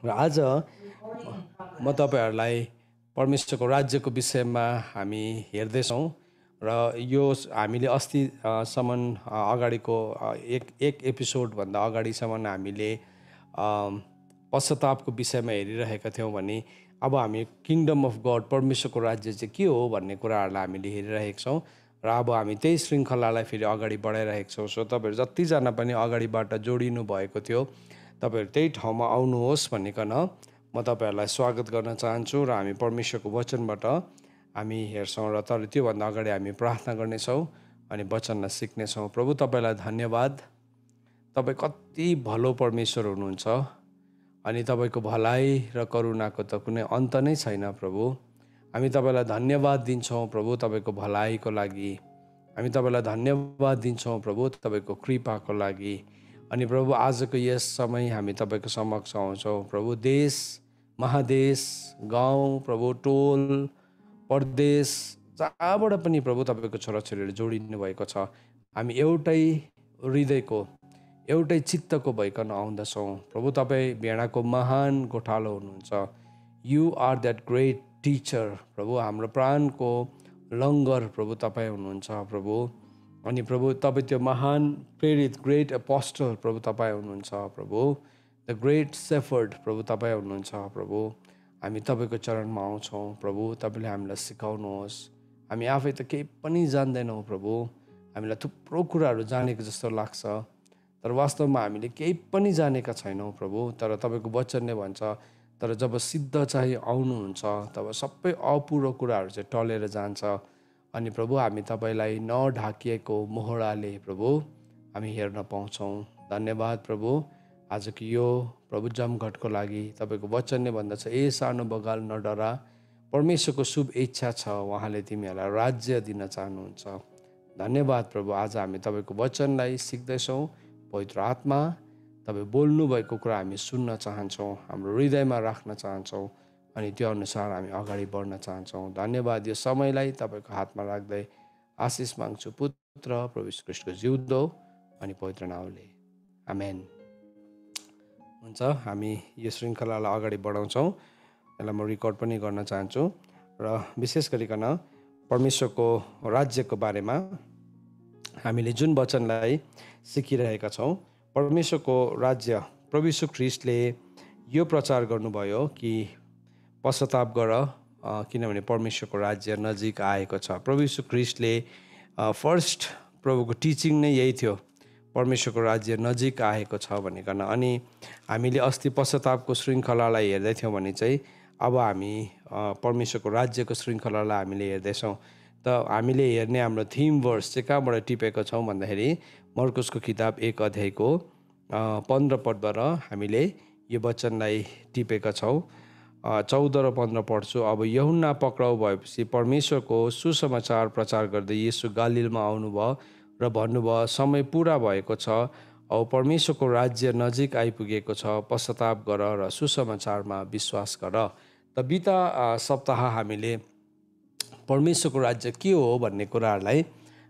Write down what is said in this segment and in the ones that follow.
र आज म तपाईहरूलाई परमेश्वरको राज्यको विषयमा हामी हेर्दैछौँ र यो हामीले अस्ति सम्म अगाडिको एक एपिसोडभन्दा अगाडिसम्म हामीले पश्चातापको विषयमा हेरिरहेका थियौँ भने अब हामी किङडम अफ गड परमेश्वरको राज्य चाहिँ के हो भन्ने कुराहरूलाई हामीले हेरिरहेका छौँ र अब हामी त्यही श्रृङ्खलालाई फेरि अगाडि बढाइरहेका छौँ। सो तपाईँहरू जतिजना पनि अगाडिबाट जोडिनु भएको थियो तपाईँहरू त्यही ठाउँमा आउनुहोस् भनिकन म तपाईँहरूलाई स्वागत गर्न चाहन्छु र हामी परमेश्वरको वचनबाट हामी हेर्छौँ र तर त्योभन्दा अगाडि हामी प्रार्थना गर्नेछौँ अनि वचनलाई सिक्नेछौँ। प्रभु तपाईँलाई धन्यवाद, तपाईँ कति भलो परमेश्वर हुनुहुन्छ अनि तपाईँको भलाइ र करुणाको त कुनै अन्त नै छैन। प्रभु हामी तपाईँलाई धन्यवाद दिन्छौँ प्रभु तपाईँको भलाइको लागि, हामी तपाईँलाई धन्यवाद दिन्छौँ प्रभु तपाईँको कृपाको लागि। अनि प्रभु आजको यस समय हामी तपाईँको समक्ष आउँछौँ प्रभु, देश महादेश गाउँ प्रभु टोल परदेश जहाँबाट पनि प्रभु तपाईँको छोराछोरीहरू जोडिनु भएको छ, हामी एउटै हृदयको एउटै चित्तको भइकन आउँदछौँ प्रभु। तपाईँ भेडाको महान गोठालो हुनुहुन्छ, you are that great teacher प्रभु, हाम्रो प्राणको लङ्गर प्रभु तपाईँ हुनुहुन्छ प्रभु। अनि प्रभु तपाईँ त्यो महान प्रेरित ग्रेट एपोस्टल प्रभु तपाईँ हुनुहुन्छ प्रभु, द ग्रेट सेफर्ड प्रभु तपाईँ हुनुहुन्छ प्रभु। हामी तपाईँको चरणमा आउँछौँ प्रभु, तपाईँले हामीलाई सिकाउनुहोस्। हामी आफै त केही पनि जान्दैनौँ प्रभु, हामीलाई थुप्रो कुराहरू जानेको जस्तो लाग्छ तर वास्तवमा हामीले केही पनि जानेका छैनौँ प्रभु। तर तपाईँको वचनले भन्छ तर जब सिद्ध चाहिँ आउनुहुन्छ तब सबै अपुरो कुराहरू चाहिँ टलेर जान्छ। अनि प्रभु हामी तपाईँलाई नढाकिएको मोहडाले प्रभु हामी हेर्न पाउँछौँ। धन्यवाद प्रभु आजको यो प्रभु जमघटको लागि। तपाईँको वचनले भन्दछ ए सानो बगाल नडरा, परमेश्वरको शुभ इच्छा छ, उहाँले तिमीहरूलाई राज्य दिन चाहनुहुन्छ। धन्यवाद प्रभु, आज हामी तपाईँको वचनलाई सिक्दैछौँ। पवित्र आत्मा तपाईँ बोल्नुभएको कुरा हामी सुन्न चाहन्छौँ, हाम्रो हृदयमा राख्न चाहन्छौँ अनि त्यो अनुसार हामी अगाडि बढ्न चाहन्छौँ। धन्यवाद, यो समयलाई तपाईँको हातमा राख्दै आशिष माग्छु पुत्र प्रभु यीशु ख्रीष्टको जिउँदो अनि पवित्र नामले, आमेन। हुन्छ, हामी यो श्रृङ्खलालाई अगाडि बढाउँछौँ। यसलाई म रेकर्ड पनि गर्न चाहन्छु र विशेष गरिकन परमेश्वरको राज्यको बारेमा हामीले जुन वचनलाई सिकिरहेका छौँ, परमेश्वरको राज्य प्रभु यीशु ख्रीष्टले यो प्रचार गर्नुभयो कि पश्चाताप गर किनभने परमेश्वरको राज्य नजिक आएको छ। प्रभु यीशु ख्रीष्टले फर्स्ट प्रभुको टिचिङ नै यही थियो, परमेश्वरको राज्य नजिक आएको छ भनिकन। अनि हामीले अस्ति पश्चातापको श्रृङ्खलालाई हेर्दै थियौँ भने चाहिँ अब हामी परमेश्वरको राज्यको श्रृङ्खलालाई हामीले हेर्दैछौँ। त हामीले हेर्ने हाम्रो थिम वर्स चाहिँ कहाँबाट टिपेको छौँ भन्दाखेरि मर्कुसको किताब 1 अध्यायको 15 पदबाट हामीले यो वचनलाई टिपेका छौँ। 14 र 15 पढ्छु। अब यूहन्ना पक्राउ भएपछि परमेश्वरको सुसमाचार प्रचार गर्दै येशू गालिलमा आउनुभयो र भन्नुभयो समय पुरा भएको छ, अब परमेश्वरको राज्य नजिक आइपुगेको छ, पश्चाताप गर र सुसमाचारमा विश्वास गर। त बिता सप्ताह हामीले परमेश्वरको राज्य के हो भन्ने कुराहरूलाई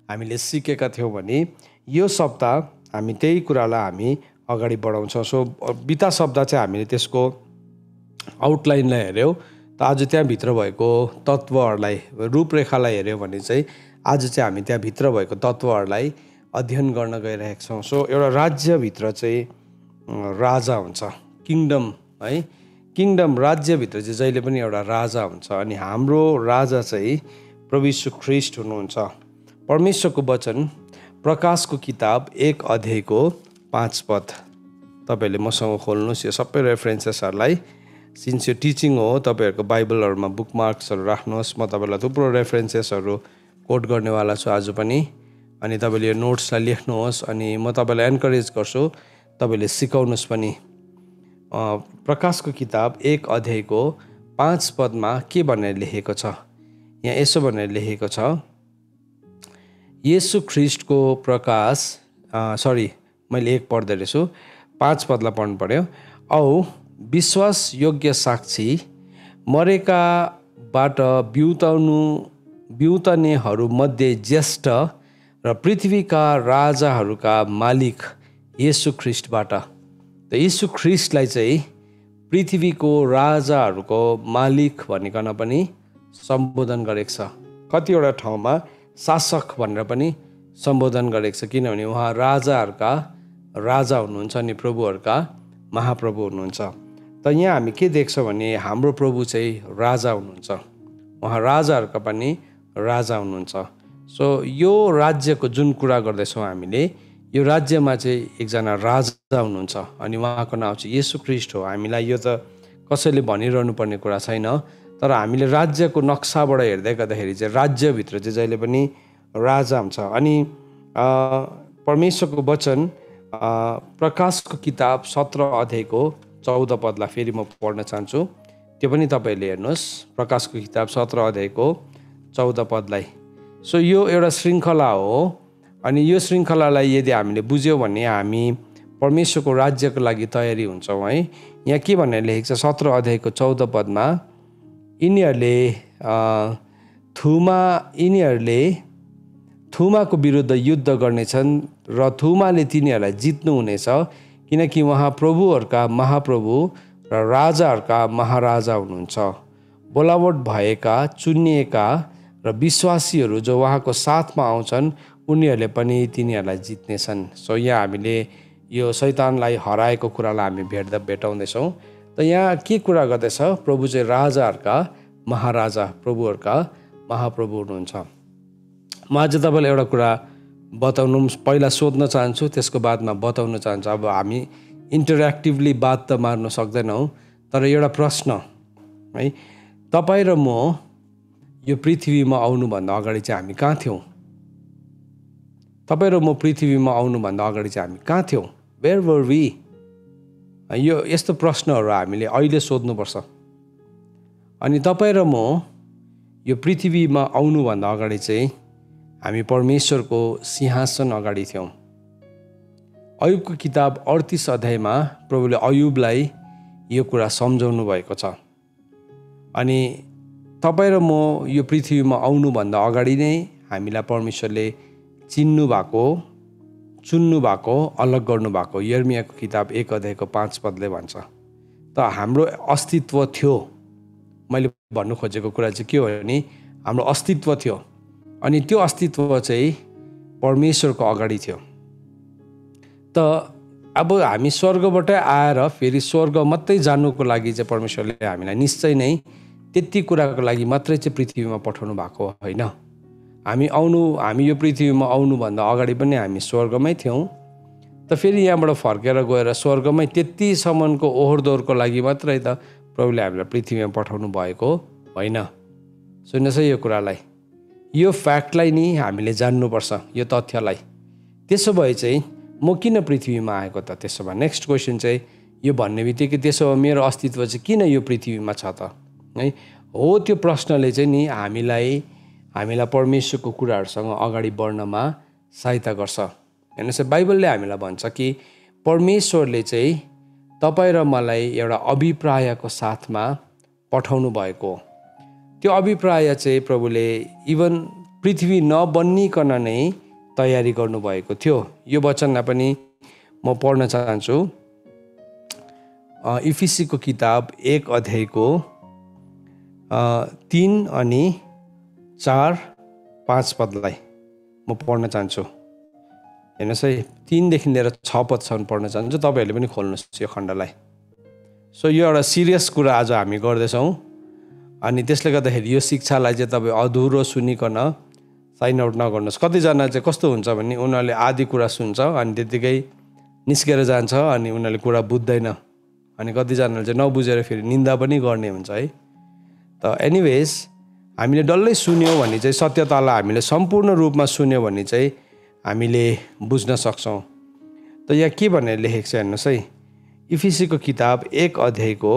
हामीले सिकेका थियौँ भने यो सप्ताह हामी त्यही कुरालाई हामी अगाडि बढाउँछौँ। सो बिता सप्ताह चाहिँ हामीले त्यसको आउटलाइनलाई हेऱ्यौँ। त आज त्यहाँभित्र भएको तत्त्वहरूलाई रूपरेखालाई हेऱ्यौँ भने चाहिँ आज चाहिँ हामी त्यहाँभित्र भएको तत्त्वहरूलाई अध्ययन गर्न गइरहेका छौँ। सो एउटा राज्यभित्र चाहिँ राजा हुन्छ, किङडम है, किङडम राज्यभित्र चाहिँ जहिले पनि एउटा राजा हुन्छ अनि हाम्रो राजा चाहिँ प्रभु यीशु ख्रीष्ट हुनुहुन्छ। परमेश्वरको वचन प्रकाशको किताब 1 अध्यायको 5 पद तपाईँहरूले मसँग खोल्नुहोस्। यो सबै रेफरेन्सेसहरूलाई, सिन्स यो टिचिङ हो तपाईँहरूको बाइबलहरूमा बुकमार्क्सहरू राख्नुहोस्। म तपाईँलाई थुप्रो रेफरेन्सेसहरू कोट गर्नेवाला छु आज पनि, अनि तपाईँले यो नोट्सलाई लेख्नुहोस् अनि म तपाईँलाई एन्करेज गर्छु तपाईँले सिकाउनुहोस् पनि। प्रकाशको किताब 1 अध्यायको 5 पदमा के भनेर लेखेको छ, यहाँ यसो भनेर लेखेको छ, येशू ख्रीष्टको प्रकाश मैले 1 पढ्दै रहेछु, 5 पदलाई पढ्नु पर्यो। औ विश्वास योग्य साक्षी, मरेकाबाट बिउतनेहरूमध्ये ज्येष्ठ र पृथ्वीका राजाहरूका मालिक येशू ख्रीष्टबाट। त येशू ख्रीष्टलाई चाहिँ पृथ्वीको राजाहरूको मालिक भनिकन पनि सम्बोधन गरेको छ। कतिवटा ठाउँमा शासक भनेर पनि सम्बोधन गरेको छ, किनभने उहाँ राजाहरूका राजा हुनुहुन्छ अनि प्रभुहरूका महाप्रभु हुनुहुन्छ। त यहाँ हामी के देख्छौँ भने हाम्रो प्रभु चाहिँ राजा हुनुहुन्छ, उहाँ राजाहरूका पनि राजा हुनुहुन्छ। सो यो राज्यको जुन कुरा गर्दैछौँ हामीले, यो राज्यमा चाहिँ एकजना राजा हुनुहुन्छ अनि उहाँको नाउँ चाहिँ येशू ख्रीष्ट हो। हामीलाई यो त कसैले भनिरहनु पर्ने कुरा छैन, तर हामीले राज्यको नक्साबाट हेर्दै गर्दाखेरि चाहिँ राज्यभित्र चाहिँ जहिले पनि राजा हुन्छ। अनि परमेश्वरको वचन प्रकाशको किताब 17 अध्यायको 14 पदलाई फेरि म पढ्न चाहन्छु। त्यो पनि तपाईँहरूले हेर्नुहोस्, प्रकाशको किताब 17 अध्यायको 14 पदलाई। सो यो एउटा श्रृङ्खला हो अनि यो श्रृङ्खलालाई यदि हामीले बुझ्यौँ भने हामी परमेश्वरको राज्यको लागि तयारी हुन्छौँ है। यहाँ के भनेर लेखेको छ 17 अध्यायको 14 पदमा, यिनीहरूले थुमाको विरुद्ध युद्ध गर्नेछन् र थुमाले तिनीहरूलाई जित्नुहुनेछ, किनकि उहाँ प्रभुहरूका महाप्रभु र राजाहरूका महाराजा हुनुहुन्छ। बोलावट भएका, चुनिएका र विश्वासीहरू जो उहाँको साथमा आउँछन् उनीहरूले पनि तिनीहरूलाई जित्नेछन्। सो यहाँ हामीले यो शैतानलाई हराएको कुरालाई हामी भेटाउँदैछौँ। त यहाँ के कुरा गर्दैछ, प्रभु चाहिँ राजाहरूका महाराजा, प्रभुहरूका महाप्रभु हुनुहुन्छ। म आज तपाईँलाई एउटा कुरा बताउनु, पहिला सोध्न चाहन्छु, त्यसको बादमा बताउन चाहन्छु। अब हामी इन्टरेक्टिभली बात त मार्न सक्दैनौँ, तर एउटा प्रश्न है, तपाईँ र म यो पृथ्वीमा आउनुभन्दा अगाडि चाहिँ हामी कहाँ थियौँ? तपाईँ र म पृथ्वीमा आउनुभन्दा अगाडि चाहिँ हामी कहाँ थियौँ? Where were we? यो यस्तो प्रश्नहरू हामीले अहिले सोध्नुपर्छ। अनि तपाईँ र म यो पृथ्वीमा आउनुभन्दा अगाडि चाहिँ हामी परमेश्वरको सिंहासन अगाडि थियौँ। अयुबको किताब 38 अध्यायमा प्रभुले अयुबलाई यो कुरा सम्झाउनु भएको छ। अनि तपाईँ र म यो पृथ्वीमा आउनुभन्दा अगाडि नै हामीलाई परमेश्वरले चुन्नु भएको, अलग गर्नुभएको, यर्मियाको किताब 1 अध्यायको 5 पदले भन्छ। त हाम्रो अस्तित्व थियो। मैले भन्नु खोजेको कुरा चाहिँ के हो भने हाम्रो अस्तित्व थियो अनि त्यो अस्तित्व चाहिँ परमेश्वरको अगाडि थियो। त अब हामी स्वर्गबाटै आएर फेरि स्वर्ग मात्रै जानुको लागि चाहिँ परमेश्वरले हामीलाई निश्चय नै त्यति कुराको लागि मात्रै चाहिँ पृथ्वीमा पठाउनु भएको होइन। हामी यो पृथ्वीमा आउनुभन्दा अगाडि पनि हामी स्वर्गमै थियौँ। त फेरि यहाँबाट फर्केर गएर स्वर्गमै त्यतिसम्मको ओहोरदोहोरको लागि मात्रै त प्रभुले हामीलाई पृथ्वीमा पठाउनु भएको होइन। सुन्नुहोस् है यो कुरालाई, यो फ्याक्टलाई नि हामीले जान्नुपर्छ, यो तथ्यलाई। त्यसो भए चाहिँ म किन पृथ्वीमा आएको त? त्यसो भए नेक्स्ट क्वेसन चाहिँ यो भन्ने बित्तिकै त्यसो भए मेरो अस्तित्व चाहिँ किन यो पृथ्वीमा छ त है? हो, त्यो प्रश्नले चाहिँ नि हामीलाई परमेश्वरको कुराहरूसँग अगाडि बढ्नमा सहायता गर्छ। हेर्नुहोस्, बाइबलले हामीलाई भन्छ कि परमेश्वरले चाहिँ तपाईँ र मलाई एउटा अभिप्रायको साथमा पठाउनु भएको। त्यो अभिप्राय चाहिँ प्रभुले इभन पृथ्वी नबन्निकन नै तयारी गर्नुभएको थियो। यो वचनलाई पनि म पढ्न चाहन्छु। इफिसीको किताब 1 अध्यायको 3 अनि 4-5 पदलाई म पढ्न चाहन्छु। हेर्नुहोस् है, 3 देखि लिएर 6 पदसम्म पढ्न चाहन्छु। तपाईँहरूले पनि खोल्नुहोस् यो खण्डलाई। सो यो एउटा सिरियस कुरा आज हामी गर्दैछौँ अनि त्यसले गर्दाखेरि यो शिक्षालाई चाहिँ तपाईँ अधुरो सुनिकन साइन आउट नगर्नुहोस्। कतिजना चाहिँ कस्तो हुन्छ भने उनीहरूले आधी कुरा सुन्छ अनि त्यत्तिकै निस्केर जान्छ अनि उनीहरूले कुरा बुझ्दैन, अनि कतिजनाले चाहिँ नबुझेर फेरि निन्दा पनि गर्ने हुन्छ है। त एनिवेज हामीले डल्लै सुन्यौँ भने चाहिँ सत्यतालाई हामीले सम्पूर्ण रूपमा सुन्यौँ भने चाहिँ हामीले बुझ्न सक्छौँ। त यहाँ के भनेर लेखेको छ हेर्नुहोस् है, इफिसीको किताब 1 अध्यायको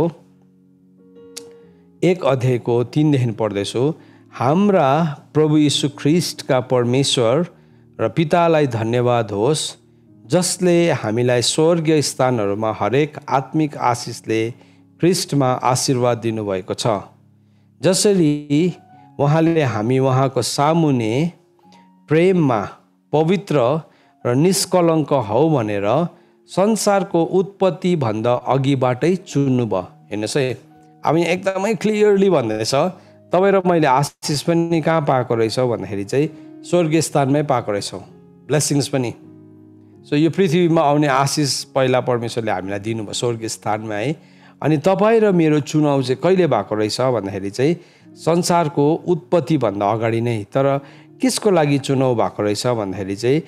3 देखि पढ्दैछु। हाम्रा प्रभु यीशु ख्रीष्टका परमेश्वर र पितालाई धन्यवाद होस्, जसले हामीलाई स्वर्गीय स्थानहरूमा हरेक आत्मिक आशिषले ख्रीष्टमा आशीर्वाद दिनुभएको छ। जसरी उहाँले हामी उहाँको सामुने प्रेममा पवित्र र निष्कलङ्क हौ भनेर संसारको उत्पत्तिभन्दा अघिबाटै चुन्नुभयो। हेर्नुहोस् है, अब यहाँ एकदमै क्लियरली भन्दैछ तपाईँ र मैले आशिष पनि कहाँ पाएको रहेछौँ भन्दाखेरि चाहिँ स्वर्गीय स्थानमै पाएको रहेछौँ, ब्लेसिङ्स पनि। सो यो पृथ्वीमा आउने आशिष पहिला परमेश्वरले हामीलाई दिनुभयो स्वर्गीय स्थानमा है। अनि तपाईँ र मेरो चुनाव चाहिँ कहिले भएको रहेछ भन्दाखेरि चाहिँ संसारको उत्पत्तिभन्दा अगाडि नै। तर किसको लागि चुनाव भएको रहेछ भन्दाखेरि चाहिँ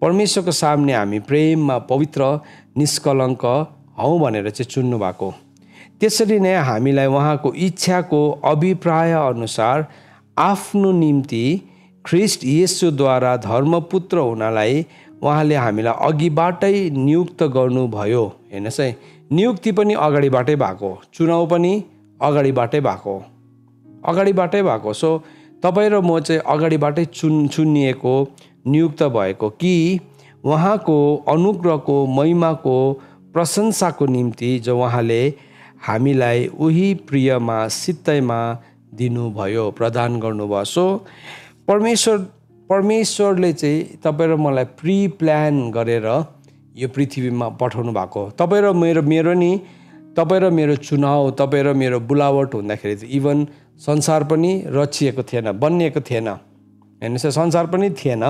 परमेश्वरको सामने हामी प्रेममा पवित्र निष्कलङ्क हौँ भनेर चाहिँ चुन्नु भएको। त्यसरी नै हामीलाई उहाँको इच्छाको अभिप्राय अनुसार आफ्नो निम्ति ख्रिस्ट येशूद्वारा धर्मपुत्र हुनलाई उहाँले हामीलाई अघिबाटै नियुक्त गर्नुभयो। हेर्नुहोस् है, नियुक्ति पनि अगाडिबाटै भएको, चुनाव पनि अगाडिबाटै भएको। सो तपाईँ र म चाहिँ अगाडिबाटै चुनिएको नियुक्त भएको कि उहाँको अनुग्रहको महिमाको प्रशंसाको निम्ति जो उहाँले हामीलाई उही प्रियमा सित्तैमा दिनुभयो, प्रदान गर्नुभयो। सो परमेश्वरले चाहिँ तपाईँ र मलाई प्री प्लान गरेर यो पृथ्वीमा पठाउनु भएको। तपाईँ र मेरो चुनाव, तपाईँ र मेरो बुलावट हुँदाखेरि चाहिँ इभन संसार पनि रचिएको थिएन, बनिएको थिएन। हेर्नुहोस्, संसार पनि थिएन,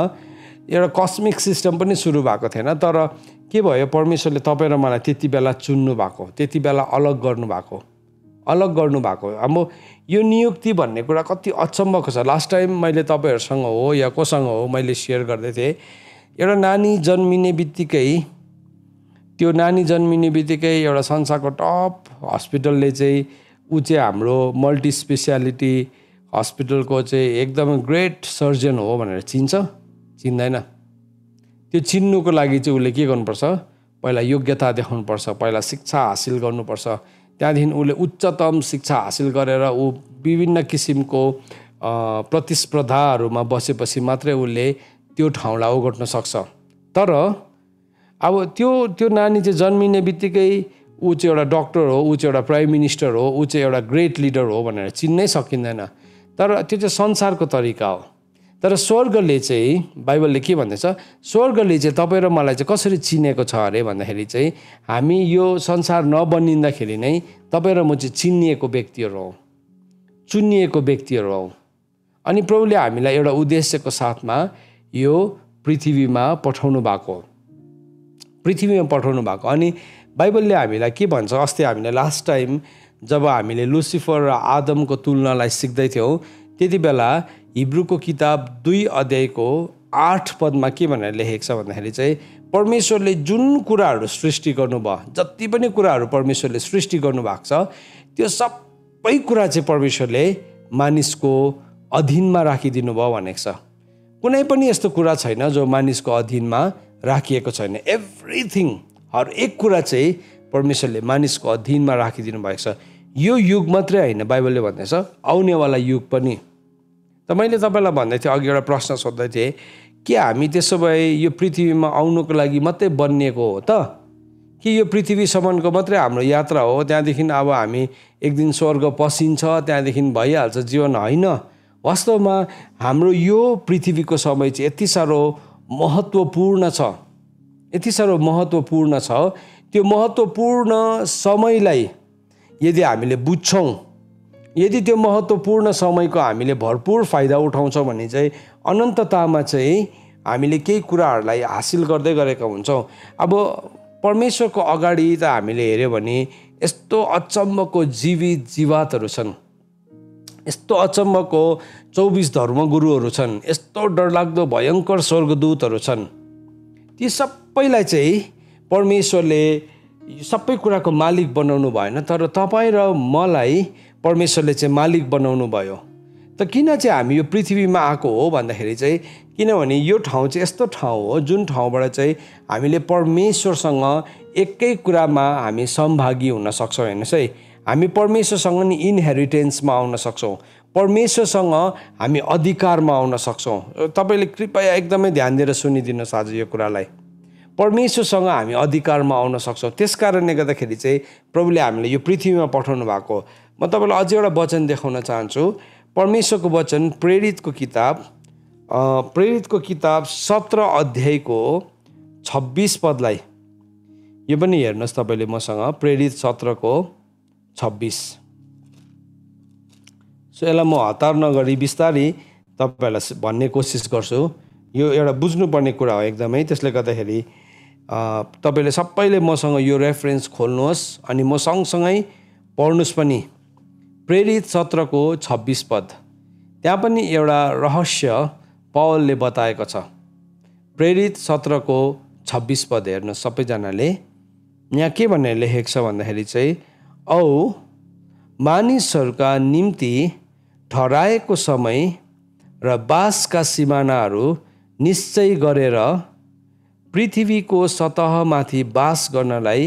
एउटा कस्मिक सिस्टम पनि सुरु भएको थिएन। तर के भयो, परमेश्वरले तपाईँ र मलाई त्यति बेला चुन्नु भएको, त्यति बेला अलग गर्नुभएको। अब यो नियुक्ति भन्ने कुरा कति अचम्मको छ। लास्ट टाइम मैले तपाईँहरूसँग हो या कोसँग हो मैले सेयर गर्दै थिएँ, एउटा नानी जन्मिने बित्तिकै एउटा संसारको टप हस्पिटलले चाहिँ ऊ चाहिँ हाम्रो मल्टी स्पेसियालिटी हस्पिटलको चाहिँ एकदमै ग्रेट सर्जन हो भनेर चिन्दैन। त्यो चिन्नुको लागि चाहिँ उसले के गर्नुपर्छ, पहिला योग्यता देखाउनुपर्छ, पहिला शिक्षा हासिल गर्नुपर्छ। त्यहाँदेखि उसले उच्चतम शिक्षा हासिल गरेर ऊ विभिन्न किसिमको प्रतिस्पर्धाहरूमा बसेपछि मात्रै उसले त्यो ठाउँलाई ओगट्न सक्छ। तर अब त्यो नानी चाहिँ जन्मिने बित्तिकै ऊ चाहिँ एउटा डक्टर हो, ऊ चाहिँ एउटा प्राइम मिनिस्टर हो, ऊ चाहिँ एउटा ग्रेट लिडर हो भनेर चिन्नै सकिँदैन। तर त्यो चाहिँ संसारको तरिका हो। तर स्वर्गले चाहिँ, बाइबलले के भन्दैछ, स्वर्गले चाहिँ तपाईँ र मलाई चाहिँ कसरी चिनेको छ अरे भन्दाखेरि चाहिँ हामी यो संसार नबनिँदाखेरि नै तपाईँ र म चाहिँ चुनिएको व्यक्तिहरू हौँ। अनि प्रभुले हामीलाई एउटा उद्देश्यको साथमा यो पृथ्वीमा पठाउनु भएको। अनि बाइबलले हामीलाई के भन्छ, अस्ति हामीले लास्ट टाइम जब हामीले लुसिफर र आदमको तुलनालाई सिक्दै थियौँ त्यति बेला हिब्रूको किताब 2 अध्यायको 8 पदमा के भनेर लेखेको छ भन्दाखेरि चाहिँ परमेश्वरले जुन कुराहरू सृष्टि गर्नुभयो, जति पनि कुराहरू परमेश्वरले सृष्टि गर्नुभएको छ त्यो सबै कुरा चाहिँ परमेश्वरले मानिसको अधीनमा राखिदिनु भयो भनेको छ। कुनै पनि यस्तो कुरा छैन जो मानिसको अधीनमा राखिएको छैन। एभ्रिथिङ, हर एक कुरा चाहिँ परमेश्वरले मानिसको अधीनमा राखिदिनु भएको छ। यो युग मात्रै होइन, बाइबलले भन्दैछ आउनेवाला युग पनि। त मैले तपाईँलाई भन्दै थिएँ, अघि एउटा प्रश्न सोध्दै थिएँ, के हामी त्यसो भए यो पृथ्वीमा आउनुको लागि मात्रै बनिएको हो त, कि यो पृथ्वीसम्मको मात्रै हाम्रो यात्रा हो, त्यहाँदेखि अब हामी एक दिन स्वर्ग पसिन्छ त्यहाँदेखि भइहाल्छ जीवन? होइन। वास्तवमा हाम्रो यो पृथ्वीको समय चाहिँ यति साह्रो महत्त्वपूर्ण छ। त्यो महत्त्वपूर्ण समयलाई यदि हामीले बुझ्छौँ, यदि त्यो महत्त्वपूर्ण समयको हामीले भरपुर फाइदा उठाउँछौँ भने चाहिँ अनन्ततामा चाहिँ हामीले केही कुराहरूलाई हासिल गर्दै गरेका हुन्छौँ। अब परमेश्वरको अगाडि त हामीले हेऱ्यो भने यस्तो अचम्मको जीवातहरू छन्, यस्तो अचम्मको 24 धर्मगुरुहरू छन्, यस्तो डरलाग्दो भयङ्कर स्वर्गदूतहरू छन्। ती सबैलाई चाहिँ परमेश्वरले सबै कुराको मालिक बनाउनु भएन, तर तपाईँ र मलाई परमेश्वरले चाहिँ मालिक बनाउनु भयो। त किन चाहिँ हामी यो पृथ्वीमा आएको हो भन्दाखेरि चाहिँ किनभने यो ठाउँ चाहिँ यस्तो ठाउँ हो जुन ठाउँबाट चाहिँ हामीले परमेश्वरसँग एकै कुरामा हामी सहभागी हुन सक्छौँ। हेर्नुहोस् है, हामी परमेश्वरसँग नि इनहेरिटेन्समा आउन सक्छौँ, परमेश्वरसँग हामी अधिकारमा आउन सक्छौँ। तपाईँले कृपया एकदमै ध्यान दिएर सुनिदिनुहोस् आज यो कुरालाई। परमेश्वरसँग हामी अधिकारमा आउन सक्छौँ। त्यस कारणले गर्दाखेरि चाहिँ प्रभुले हामीले यो पृथ्वीमा पठाउनु भएको। म तपाईँलाई अझै एउटा वचन देखाउन चाहन्छु, परमेश्वरको वचन प्रेरितको किताब 17 अध्यायको 26 पदलाई। यो पनि हेर्नुहोस् तपाईँले मसँग, प्रेरित 17 को 26। सो यसलाई म हतार नगरी बिस्तारै तपाईँहरूलाई भन्ने कोसिस गर्छु। यो एउटा बुझ्नुपर्ने कुरा हो एकदमै। त्यसले गर्दाखेरि तपाईँले सबैले मसँग यो रेफरेन्स खोल्नुहोस् अनि म सँगसँगै पढ्नुहोस् पनि। प्रेरित 17को 26 पद, त्यहाँ पनि एउटा रहस्य पौलले बताएको छ। प्रेरित 17को 26 पद हेर्नुहोस् सबैजनाले। यहाँ के भनेर लेखेको छ भन्दाखेरि चाहिँ, औ मानिसहरूका निम्ति ठहराएको समय र बासका सिमानाहरू निश्चय गरेर पृथ्वीको सतहमाथि बास गर्नलाई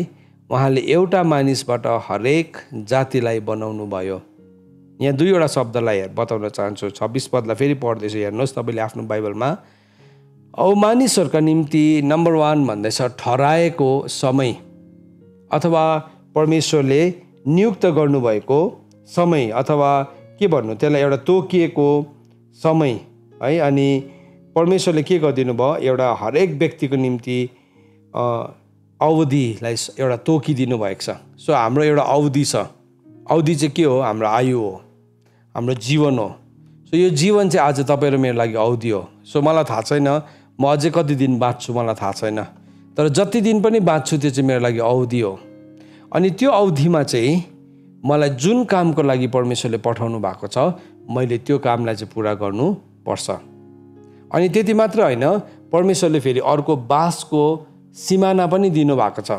उहाँले एउटा मानिसबाट हरेक जातिलाई बनाउनु भयो। यहाँ दुईवटा शब्दलाई बताउन चाहन्छु। 26 पदलाई फेरि पढ्दैछु, हेर्नुहोस् तपाईँले आफ्नो बाइबलमा। औ मानिसहरूका निम्ति नम्बर 1 भन्दैछ ठहराएको समय, अथवा परमेश्वरले नियुक्त गर्नुभएको समय, अथवा के भन्नु त्यसलाई, एउटा तोकिएको समय है। अनि परमेश्वरले के गरिदिनु भयो, एउटा हरेक व्यक्तिको निम्ति अवधिलाई एउटा तोकिदिनु भएको छ। सो हाम्रो एउटा अवधि छ। अवधि चाहिँ के हो, हाम्रो आयु हो, हाम्रो जीवन हो। सो यो जीवन चाहिँ आज तपाईँ र मेरो लागि अवधि हो। सो मलाई थाहा छैन म अझै कति दिन बाँच्छु, मलाई थाहा छैन। तर जति दिन पनि बाँच्छु त्यो चाहिँ मेरो लागि अवधि हो। अनि त्यो अवधिमा चाहिँ मलाई जुन कामको लागि परमेश्वरले पठाउनु भएको छ, मैले त्यो कामलाई चाहिँ पुरा गर्नुपर्छ। अनि त्यति मात्र होइन, परमेश्वरले फेरि अर्को बासको सिमाना पनि दिनुभएको छ।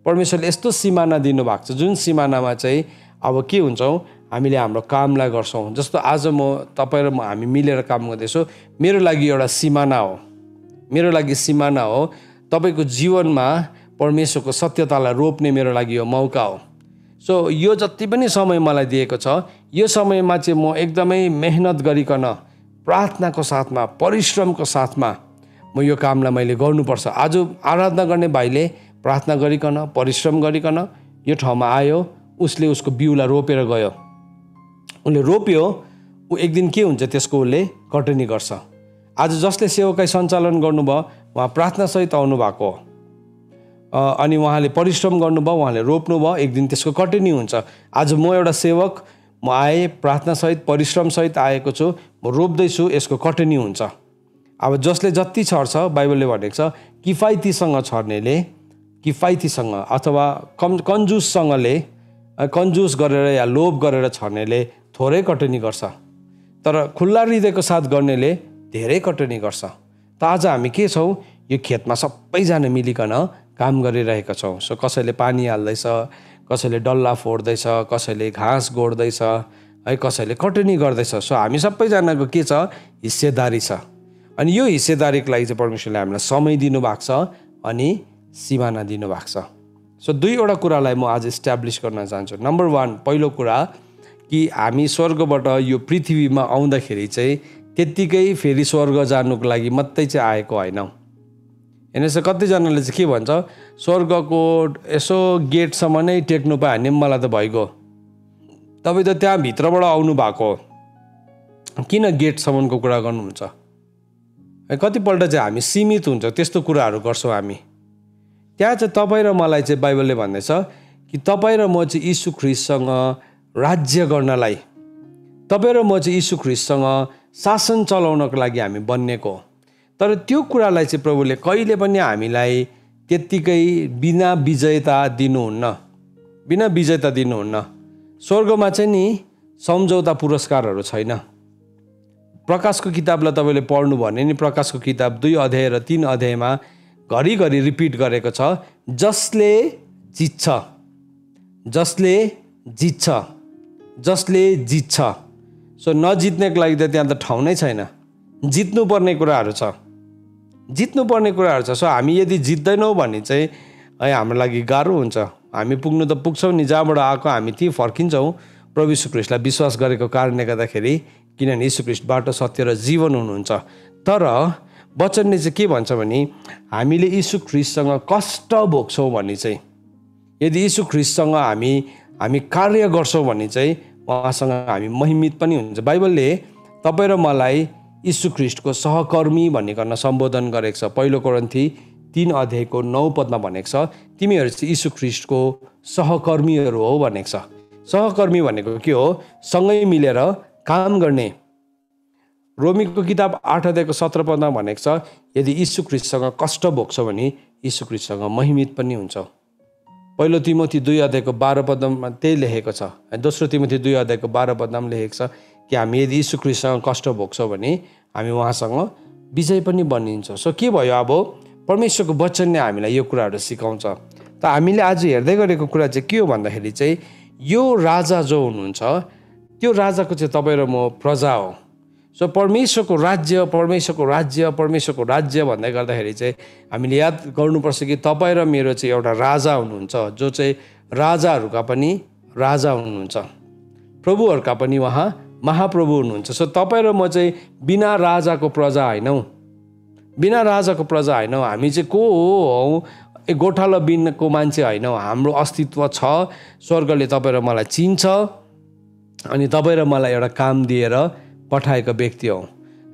परमेश्वरले यस्तो सिमाना दिनुभएको छ जुन सिमानामा चाहिँ अब के हुन्छौँ, हामीले हाम्रो कामलाई गर्छौँ। जस्तो आज म तपाईँ र हामी मिलेर काम गर्दैछौँ, मेरो लागि एउटा सिमाना हो। मेरो लागि सिमाना हो तपाईँको जीवनमा परमेश्वरको सत्यतालाई रोप्ने मेरो लागि यो मौका हो। सो यो जति पनि समय मलाई दिएको छ, यो समयमा चाहिँ म एकदमै मेहनत गरिकन, प्रार्थनाको साथमा, परिश्रमको साथमा म यो कामलाई मैले गर्नुपर्छ। आज आराधना गर्ने भाइले प्रार्थना गरिकन, परिश्रम गरिकन यो ठाउँमा आयो, उसले उसको बिउलाई रोपेर गयो। उसले रोप्यो, ऊ एक दिन के हुन्छ त्यसको उसले कटनी गर्छ। आज जसले सेवाकाई सञ्चालन गर्नुभयो उहाँ प्रार्थनासहित आउनुभएको हो, अनि उहाँले परिश्रम गर्नुभयो, उहाँले रोप्नुभयो, एक दिन त्यसको कटनी हुन्छ। आज म एउटा सेवक, म आएँ प्रार्थनासहित परिश्रमसहित आएको छु, म रोप्दैछु, यसको कटनी हुन्छ। अब जसले जति छर्छ, बाइबलले भनेको छ किफायतीसँग छर्नेले, किफायतीसँग अथवा कंजुससँगले, कंजुस गरेर या लोभ गरेर छर्नेले थोरै कटनी गर्छ, तर खुल्ला हृदयको साथ गर्नेले धेरै कटनी गर्छ। त आज हामी के छौँ, यो खेतमा सबैजना मिलिकन काम गरिरहेका छौँ। सो कसैले पानी हाल्दैछ, कसैले डल्ला फोड्दैछ, कसैले घाँस गोड्दैछ है, कसैले कटनी गर्दैछ। सो हामी सबैजनाको के छ, हिस्सेदारी छ। अनि यो हिस्सेदारीको लागि चाहिँ परमेश्वरले हामीलाई समय दिनुभएको छ अनि सिमाना दिनुभएको छ। सो दुईवटा कुरालाई म आज इस्ट्याब्लिस गर्न चाहन्छु। नम्बर 1, पहिलो कुरा कि हामी स्वर्गबाट यो पृथ्वीमा आउँदाखेरि चाहिँ त्यत्तिकै फेरि स्वर्ग जानुको लागि मात्रै चाहिँ आएको होइनौँ। हेर्नुहोस्, कतिजनाले चाहिँ के भन्छ, स्वर्गको यसो गेटसम्म नै टेक्नु पायो भने मलाई त भइगयो। तपाईँ त त्यहाँ भित्रबाट आउनु भएको, किन गेटसम्मको कुरा गर्नुहुन्छ? कतिपल्ट चाहिँ हामी सीमित हुन्छ, त्यस्तो कुराहरू गर्छौँ हामी। त्यहाँ चाहिँ तपाईँ र मलाई चाहिँ बाइबलले भन्दैछ कि तपाईँ र म चाहिँ यीशु ख्रीष्टसँग राज्य गर्नलाई, तपाईँ र म चाहिँ यीशु ख्रीष्टसँग शासन चलाउनको लागि हामी बनिएको हो। तर त्यो कुरालाई चाहिँ प्रभुले कहिले पनि हामीलाई त्यत्तिकै बिना विजयता दिनुहुन्न, बिना विजयता दिनुहुन्न। स्वर्गमा चाहिँ नि सम्झौता पुरस्कारहरू छैन। प्रकाशको किताबलाई तपाईँले पढ्नु भने नि प्रकाशको किताब 2 अध्याय र 3 अध्यायमा घरिघरि रिपिट गरेको छ, जसले जित्छ, जसले जित्छ, जसले जित्छ। सो नजित्नेको लागि त त्यहाँ त ठाउँ नै छैन। जित्नुपर्ने कुराहरू छ, जित्नुपर्ने कुराहरू छ। सो हामी यदि जित्दैनौँ भने चाहिँ हाम्रो लागि गाह्रो हुन्छ। हामी पुग्नु त पुग्छौँ नि, जहाँबाट आएको हामी त्यहीँ फर्किन्छौँ प्रभु यीशु ख्रीष्टलाई विश्वास गरेको कारणले गर्दाखेरि, किनभने यीशु ख्रीष्ट बाटो, सत्य र जीवन हुनुहुन्छ। तर वचनले चाहिँ के भन्छ भने हामीले यीशु ख्रीष्टसँग कष्ट भोग्छौँ भने चाहिँ, यदि यीशु ख्रीष्टसँग हामी कार्य गर्छौँ भने चाहिँ उहाँसँग हामी महिमित पनि हुन्छ। बाइबलले तपाईँ र मलाई यीशु ख्रीष्टको सहकर्मी भनिकन सम्बोधन गरेको छ। 1 कोरिन्थी 3 अध्यायको 9 पदमा भनेको छ, तिमीहरू चाहिँ यीशु ख्रीष्टको सहकर्मीहरू हो भनेको छ। सहकर्मी भनेको के हो? सँगै मिलेर काम गर्ने। रोमीको किताब 8 अध्यायको 17 पदमा भनेको छ, यदि यीशु ख्रीष्टसँग कष्ट भोग्छ भने यीशु ख्रीष्टसँग महिमित पनि हुन्छ। पहिलो तिमोथी 2 अध्यायको 12 पदमा त्यही लेखेको छ। दोस्रो तिमोथी 2 अध्यायको 12 पदमा लेखेको छ कि हामी यदि यीशु ख्रीष्टसँग कष्ट भोग्छौँ भने हामी उहाँसँग विजय पनि बनिन्छौँ। सो के भयो? अब परमेश्वरको वचनले हामीलाई यो कुराहरू सिकाउँछ। त हामीले आज हेर्दै गरेको कुरा चाहिँ के हो भन्दाखेरि चाहिँ यो राजा जो हुनुहुन्छ त्यो राजाको चाहिँ तपाईँ र म प्रजा हो। सो परमेश्वरको राज्य भन्दै गर्दाखेरि चाहिँ हामीले याद गर्नुपर्छ कि तपाईँ र मेरो चाहिँ एउटा राजा हुनुहुन्छ, जो चाहिँ राजाहरूका पनि राजा हुनुहुन्छ, प्रभुहरूका पनि उहाँ महाप्रभु हुनुहुन्छ। सो तपाईँ र म चाहिँ बिना राजाको प्रजा होइनौँ, हामी चाहिँ को हौ? गोठालो बिनको मान्छे होइनौँ। हाम्रो अस्तित्व छ, स्वर्गले तपाईँ र मलाई चिन्छ अनि तपाईँ र मलाई एउटा काम दिएर पठाएको व्यक्ति हौ।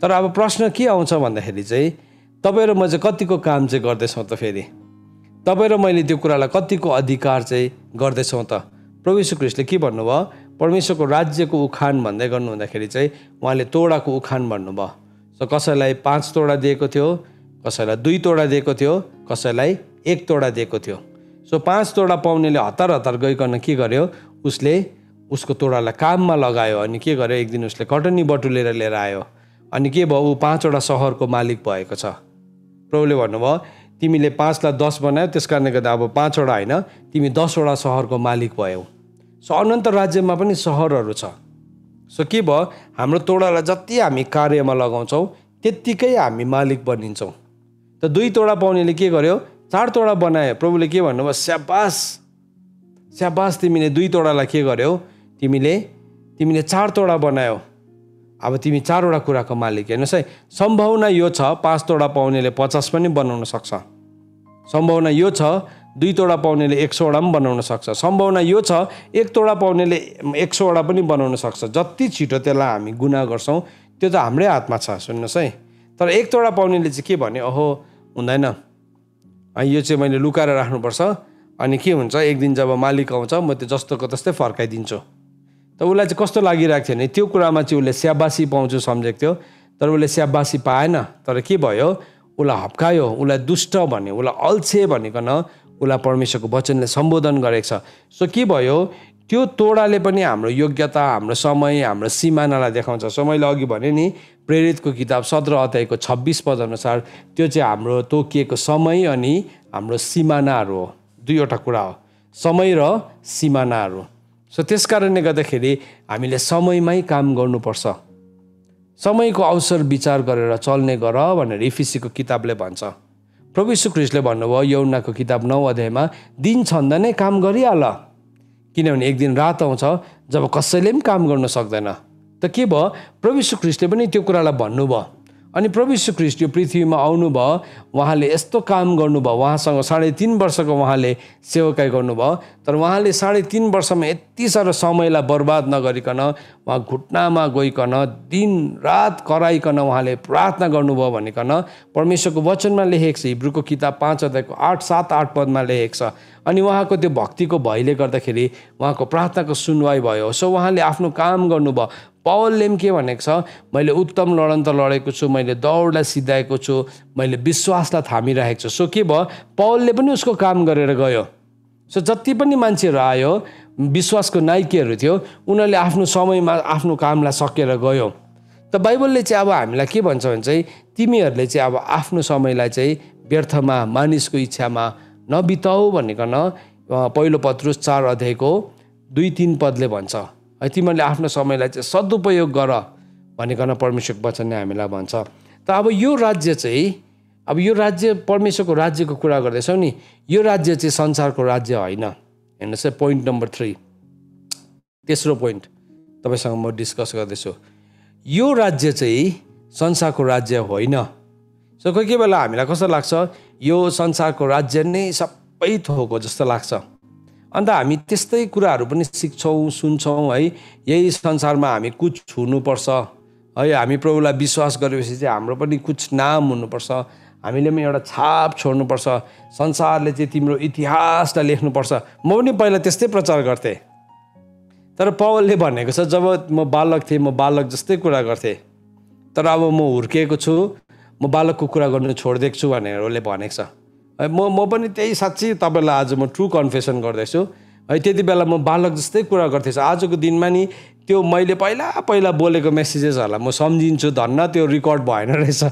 तर अब प्रश्न के आउँछ भन्दाखेरि चाहिँ तपाईँ र म चाहिँ कतिको काम चाहिँ गर्दैछौँ त? फेरि तपाईँ र मैले त्यो कुरालाई कतिको अधिकार चाहिँ गर्दैछौँ त? प्रभु यीशु ख्रीष्टले के भन्नुभयो? परमेश्वरको राज्यको उखान भन्दै गर्नु हुँदाखेरि चाहिँ उहाँले तोडाको उखान भन्नुभयो। सो कसैलाई 5 तोडा दिएको थियो, कसैलाई 2 तोडा दिएको थियो, कसैलाई 1 तोडा दिएको थियो। सो 5 तोडा पाउनेले हतार गइकन के गर्यो? उसले उसको तोडालाई काममा लगायो अनि के गर्यो? एक दिन उसले कटनी बटुलेर लिएर आयो अनि के भयो? ऊ 5 वटा सहरको मालिक भएको छ। प्रभुले भन्नुभयो तिमीले 5 लाई 10 बनायो, त्यस कारणले गर्दा अब 5 वटा होइन, तिमी 10 वटा सहरको मालिक भयौ। सो अनन्त राज्यमा पनि सहरहरू छ। सो के भयो? हाम्रो तोडालाई जति हामी कार्यमा लगाउँछौँ त्यत्तिकै हामी मालिक बनिन्छौँ। त 2 तोडा पाउनेले के गर्यो? 4 तोडा बनायो। प्रभुले के भन्नुभयो? स्याबास तिमीले 2 तोडालाई के गर्यौ? तिमीले 4 तोडा बनायौ। अब तिमी 4 वटा कुराको मालिक। हेर्नुहोस् है, सम्भावना यो छ 5 तोडा पाउनेले 50 पनि बनाउन सक्छ। सम्भावना यो छ 2 तोडा पाउनेले 100 वटा पनि बनाउन सक्छ। सम्भावना यो छ 1 तोडा पाउनेले 100 वटा पनि बनाउन सक्छ। जति छिटो त्यसलाई हामी गुना गर्छौँ त्यो त हाम्रै हातमा छ। सुन्नुहोस् है, तर 1 तोडा पाउनेले चाहिँ के भने? ओहो हुँदैन, यो चाहिँ मैले लुकाएर राख्नुपर्छ। अनि के हुन्छ? एक दिन जब मालिक आउँछ म त्यो जस्तोको तस्तै फर्काइदिन्छु। त उसलाई चाहिँ कस्तो लागिरहेको थियो भने त्यो कुरामा चाहिँ उसले स्याबासी पाउँछु सम्झेको थियो, तर उसले स्याबासी पाएन। तर के भयो? उसलाई हप्कायो, उसलाई दुष्ट भन्यो, उसलाई अल्छे भनिकन उसलाई परमेश्वरको वचनले सम्बोधन गरेको छ। सो के भयो? त्यो तोडाले पनि हाम्रो योग्यता, हाम्रो समय, हाम्रो सिमानालाई देखाउँछ। सो मैले अघि भने नि प्रेरितको किताब 17 अध्यायको 26 पद अनुसार त्यो चाहिँ हाम्रो तोकिएको समय अनि हाम्रो सिमानाहरू हो। 2 वटा कुरा हो, समय र सिमानाहरू। सो त्यस कारणले गर्दाखेरि हामीले समयमै काम गर्नुपर्छ। समयको अवसर विचार गरेर चल्ने गर भनेर इफिसीको किताबले भन्छ। प्रभु यीशु ख्रीष्टले भन्नुभयो यूहन्नाको किताब 9 अध्यायमा, दिन छँदा नै काम गरिहाल, किनभने एक दिन रात आउँछ जब कसैले पनि काम गर्न सक्दैन। त के भयो? प्रभु यीशु ख्रीष्टले पनि त्यो कुरालाई भन्नुभयो। अनि प्रभु यीशु ख्रीष्ट यो पृथ्वीमा आउनुभयो, उहाँले यस्तो काम गर्नुभयो। उहाँसँग 3.5 वर्षको उहाँले सेवकाई गर्नुभयो, तर उहाँले 3.5 वर्षमा यति साह्रो समयलाई बर्बाद नगरिकन उहाँ घुट्नामा गइकन दिन रात कराइकन उहाँले प्रार्थना गर्नुभयो भनिकन परमेश्वरको वचनमा लेखेको छ। हिब्रूको किताब 5 अध्यायको 8 पदमा लेखेको छ। अनि उहाँको त्यो भक्तिको भयले गर्दाखेरि उहाँको प्रार्थनाको सुनवाई भयो। सो उहाँले आफ्नो काम गर्नुभयो। पौलले पनि के भनेको छ? मैले उत्तम लडन त लडेको छु, मैले दौडलाई सिधाएको छु, मैले विश्वासलाई थामिरहेको छु। सो के भयो? पौलले पनि उसको काम गरेर गयो। सो जति पनि मान्छेहरू आयो, विश्वासको नायकहरू थियो, उनीहरूले आफ्नो समयमा आफ्नो कामलाई सकेर गयो। त बाइबलले चाहिँ अब हामीलाई के भन्छ भने चाहिँ तिमीहरूले चाहिँ अब आफ्नो समयलाई चाहिँ व्यर्थमा, मानिसको इच्छामा नबिताऊ भनिकन पहिलो पत्रुस 4 अध्यायको 2-3 पदले भन्छ। तिमीहरूले आफ्नो समयलाई चाहिँ सदुपयोग गर भनिकन परमेश्वरको वचनले हामीलाई भन्छ। त अब यो राज्य चाहिँ, अब यो राज्य परमेश्वरको राज्यको कुरा गर्दैछौँ नि, यो राज्य चाहिँ संसारको राज्य होइन। हेर्नुहोस् है, पोइन्ट नम्बर 3, तेस्रो पोइन्ट तपाईँसँग म डिस्कस गर्दैछु। यो राज्य चाहिँ संसारको राज्य होइन। सो कोही कोही बेला हामीलाई कस्तो लाग्छ? यो संसारको राज्य नै सबै थोक हो जस्तो लाग्छ। अन्त हामी त्यस्तै कुराहरू पनि सिक्छौँ, सुन्छौँ है। यही संसारमा हामी कुछ हुनुपर्छ है, हामी प्रभुलाई विश्वास गरेपछि चाहिँ हाम्रो पनि कुछ नाम हुनुपर्छ, हामीले पनि एउटा छाप छोड्नुपर्छ, संसारले चाहिँ तिम्रो इतिहासलाई लेख्नुपर्छ। म पनि पहिला त्यस्तै प्रचार गर्थेँ। तर पौलले भनेको छ जब म बालक थिएँ म बालक जस्तै कुरा गर्थेँ, तर अब म हुर्किएको छु, म बालकको कुरा गर्नु छोडिदिएको छु भनेर उसले भनेको छ है। म पनि त्यही साँच्ची तपाईँलाई आज म ट्रु कन्फेसन गर्दैछु है। त्यति बेला म बालक जस्तै कुरा गर्थेछु। आजको दिनमा नि त्यो मैले पहिला बोलेको मेसेजेसहरूलाई म सम्झिन्छु, धन्न त्यो रेकर्ड भएन रहेछ।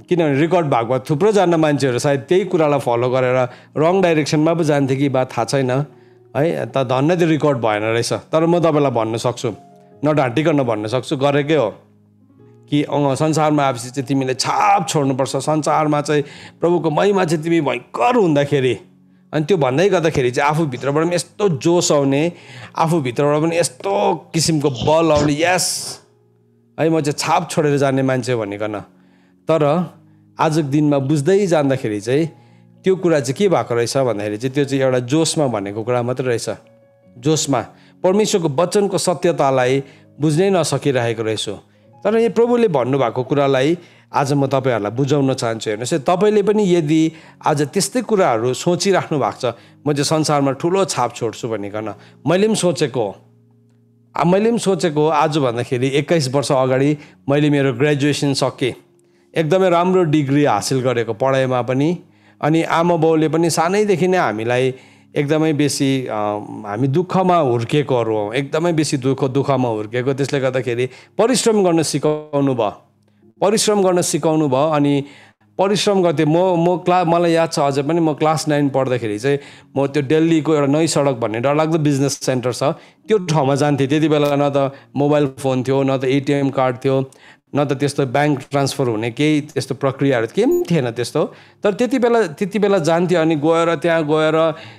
किनभने रेकर्ड भएको भए थुप्रोजना मान्छेहरू सायद त्यही कुरालाई फलो गरेर रङ डाइरेक्सनमा पो जान्थे कि बा थाहा छैन है। त धन्न त्यो रेकर्ड भएन रहेछ। तर म तपाईँलाई भन्न सक्छु, नढाँटिकन भन्न सक्छु, गरेकै हो कि संसारमा आएपछि चाहिँ तिमीले छाप छोड्नुपर्छ। संसारमा चाहिँ प्रभुको महिमा चाहिँ तिमी भयङ्कर हुँदाखेरि, अनि त्यो भन्दै गर्दाखेरि चाहिँ आफूभित्रबाट पनि यस्तो जोस आउने, आफूभित्रबाट पनि यस्तो किसिमको बल आउने, यस है म चाहिँ छाप छोडेर जाने मान्छे भनिकन। तर आजको दिनमा बुझ्दै जाँदाखेरि चाहिँ त्यो कुरा चाहिँ के भएको रहेछ भन्दाखेरि चाहिँ त्यो चाहिँ एउटा जोसमा भनेको कुरा मात्रै रहेछ। जोसमा परमेश्वरको वचनको सत्यतालाई बुझ्नै नसकिरहेको रहेछु। तर यो प्रभुले भन्नुभएको कुरालाई आज म तपाईँहरूलाई बुझाउन चाहन्छु। हेर्नुहोस् है, तपाईँले पनि यदि आज त्यस्तै कुराहरू सोचिराख्नु भएको छ, म चाहिँ संसारमा ठुलो छाप छोड्छु भनिकन, मैले पनि सोचेको हो। आज भन्दाखेरि 21 वर्ष अगाडि मैले मेरो ग्रेजुएसन सकेँ, एकदमै राम्रो डिग्री हासिल गरेको पढाइमा पनि। अनि आमा बाउले पनि सानैदेखि नै हामीलाई एकदमै बेसी हामी दुःखमा हुर्केकोहरू हौँ, एकदमै बेसी दुःखमा हुर्केको। त्यसले गर्दाखेरि परिश्रम गर्न सिकाउनु भयो अनि परिश्रम गर्थेँ मलाई याद छ अझै पनि, म क्लास 9 पढ्दाखेरि चाहिँ म त्यो दिल्लीको एउटा नई सडक भन्ने डरलाग्दो बिजनेस सेन्टर छ, त्यो ठाउँमा जान्थेँ। त्यति बेला न त मोबाइल फोन थियो, न त एटिएम कार्ड थियो, न त त्यस्तो ब्याङ्क ट्रान्सफर हुने केही त्यस्तो प्रक्रियाहरू केही पनि थिएन त्यस्तो। तर त्यति बेला जान्थ्यो अनि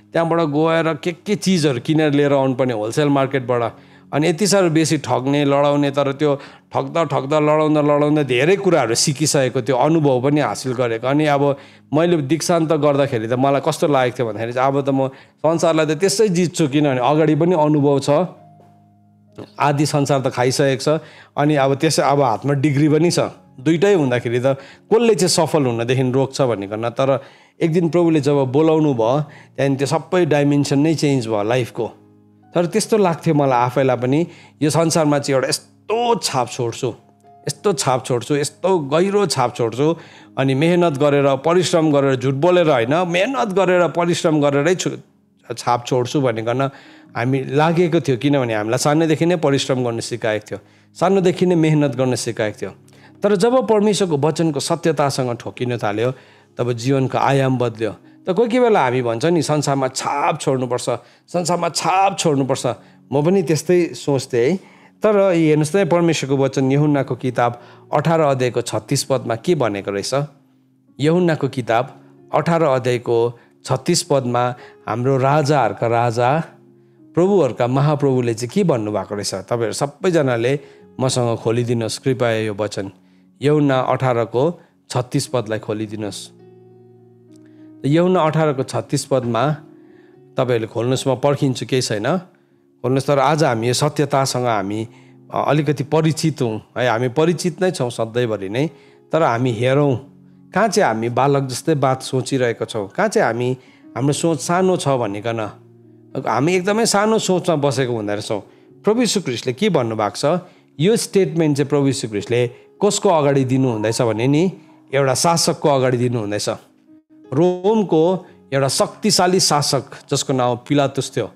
त्यहाँबाट गएर के चिजहरू किनेर लिएर आउनुपर्ने होलसेल मार्केटबाट। अनि यति साह्रो बेसी ठग्ने लडाउने, तर त्यो ठग्दा लडाउँदा धेरै कुराहरू सिकिसकेको, त्यो अनुभव पनि हासिल गरेको। अनि अब मैले दीक्षान्त गर्दाखेरि त मलाई कस्तो लागेको थियो भन्दाखेरि चाहिँ अब त म संसारलाई त त्यसै जित्छु, किनभने अगाडि पनि अनुभव छ, आधी संसार त खाइसकेको छ। अनि अब हातमा डिग्री पनि छ। दुइटै हुँदाखेरि त कसले चाहिँ सफल हुनदेखि रोक्छ भनिकन। तर एक दिन प्रभुले जब बोलाउनु भयो त्यहाँदेखि त्यो सबै डाइमेन्सन नै चेन्ज भयो लाइफको। तर त्यस्तो लाग्थ्यो मलाई आफैलाई पनि, यो संसारमा चाहिँ एउटा यस्तो छाप छोड्छु, यस्तो गहिरो छाप छोड्छु। अनि मेहनत गरेर परिश्रम गरेर, झुट बोलेर होइन, मेहनत गरेर परिश्रम गरेरै छाप छोड्छु भनिकन हामी लागेको थियो। किनभने हामीलाई सानैदेखि नै परिश्रम गर्न सिकाएको थियो, सानोदेखि नै मेहनत गर्न सिकाएको थियो। तर जब परमेश्वरको वचनको सत्यतासँग ठोकिन थाल्यो तब जीवनको आयाम बद्ल्यो। त कोही बेला हामी भन्छ नि संसारमा छाप छोड्नुपर्छ। म पनि त्यस्तै सोच्थेँ है। तर हेर्नुहोस् त परमेश्वरको वचन यूहन्नाको किताब 18 अध्यायको 36 पदमा के भनेको रहेछ। यूहन्नाको किताब 18 अध्यायको 36 पदमा हाम्रो राजाहरूका राजा, प्रभुहरूका महाप्रभुले चाहिँ के भन्नुभएको रहेछ। तपाईँहरू सबैजनाले मसँग खोलिदिनुहोस् कृपया यो वचन, यूहन्ना 18 को 36 पदलाई खोलिदिनुहोस्। यूहन्ना 18 को 36 पदमा तपाईँहरूले खोल्नुहोस्, म पर्खिन्छु, केही छैन, खोल्नुहोस्। तर आज हामी यो सत्यतासँग हामी अलिकति परिचित हौँ है, हामी परिचित नै छौँ सधैँभरि नै। तर हामी हेरौँ कहाँ चाहिँ हामी बालक जस्तै बात सोचिरहेको छौँ, कहाँ चाहिँ हाम्रो सोच सानो छ भनिकन हामी एकदमै सानो सोचमा बसेको हुँदो रहेछौँ। प्रभु यीशु ख्रीष्टले के भन्नुभएको छ, यो स्टेटमेन्ट चाहिँ प्रभु यीशु ख्रीष्टले कसको अगाडि दिनुहुँदैछ भने नि एउटा शासकको अगाडि दिनुहुँदैछ। रोमको एउटा शक्तिशाली शासक जसको नाम पिलातुस थियो,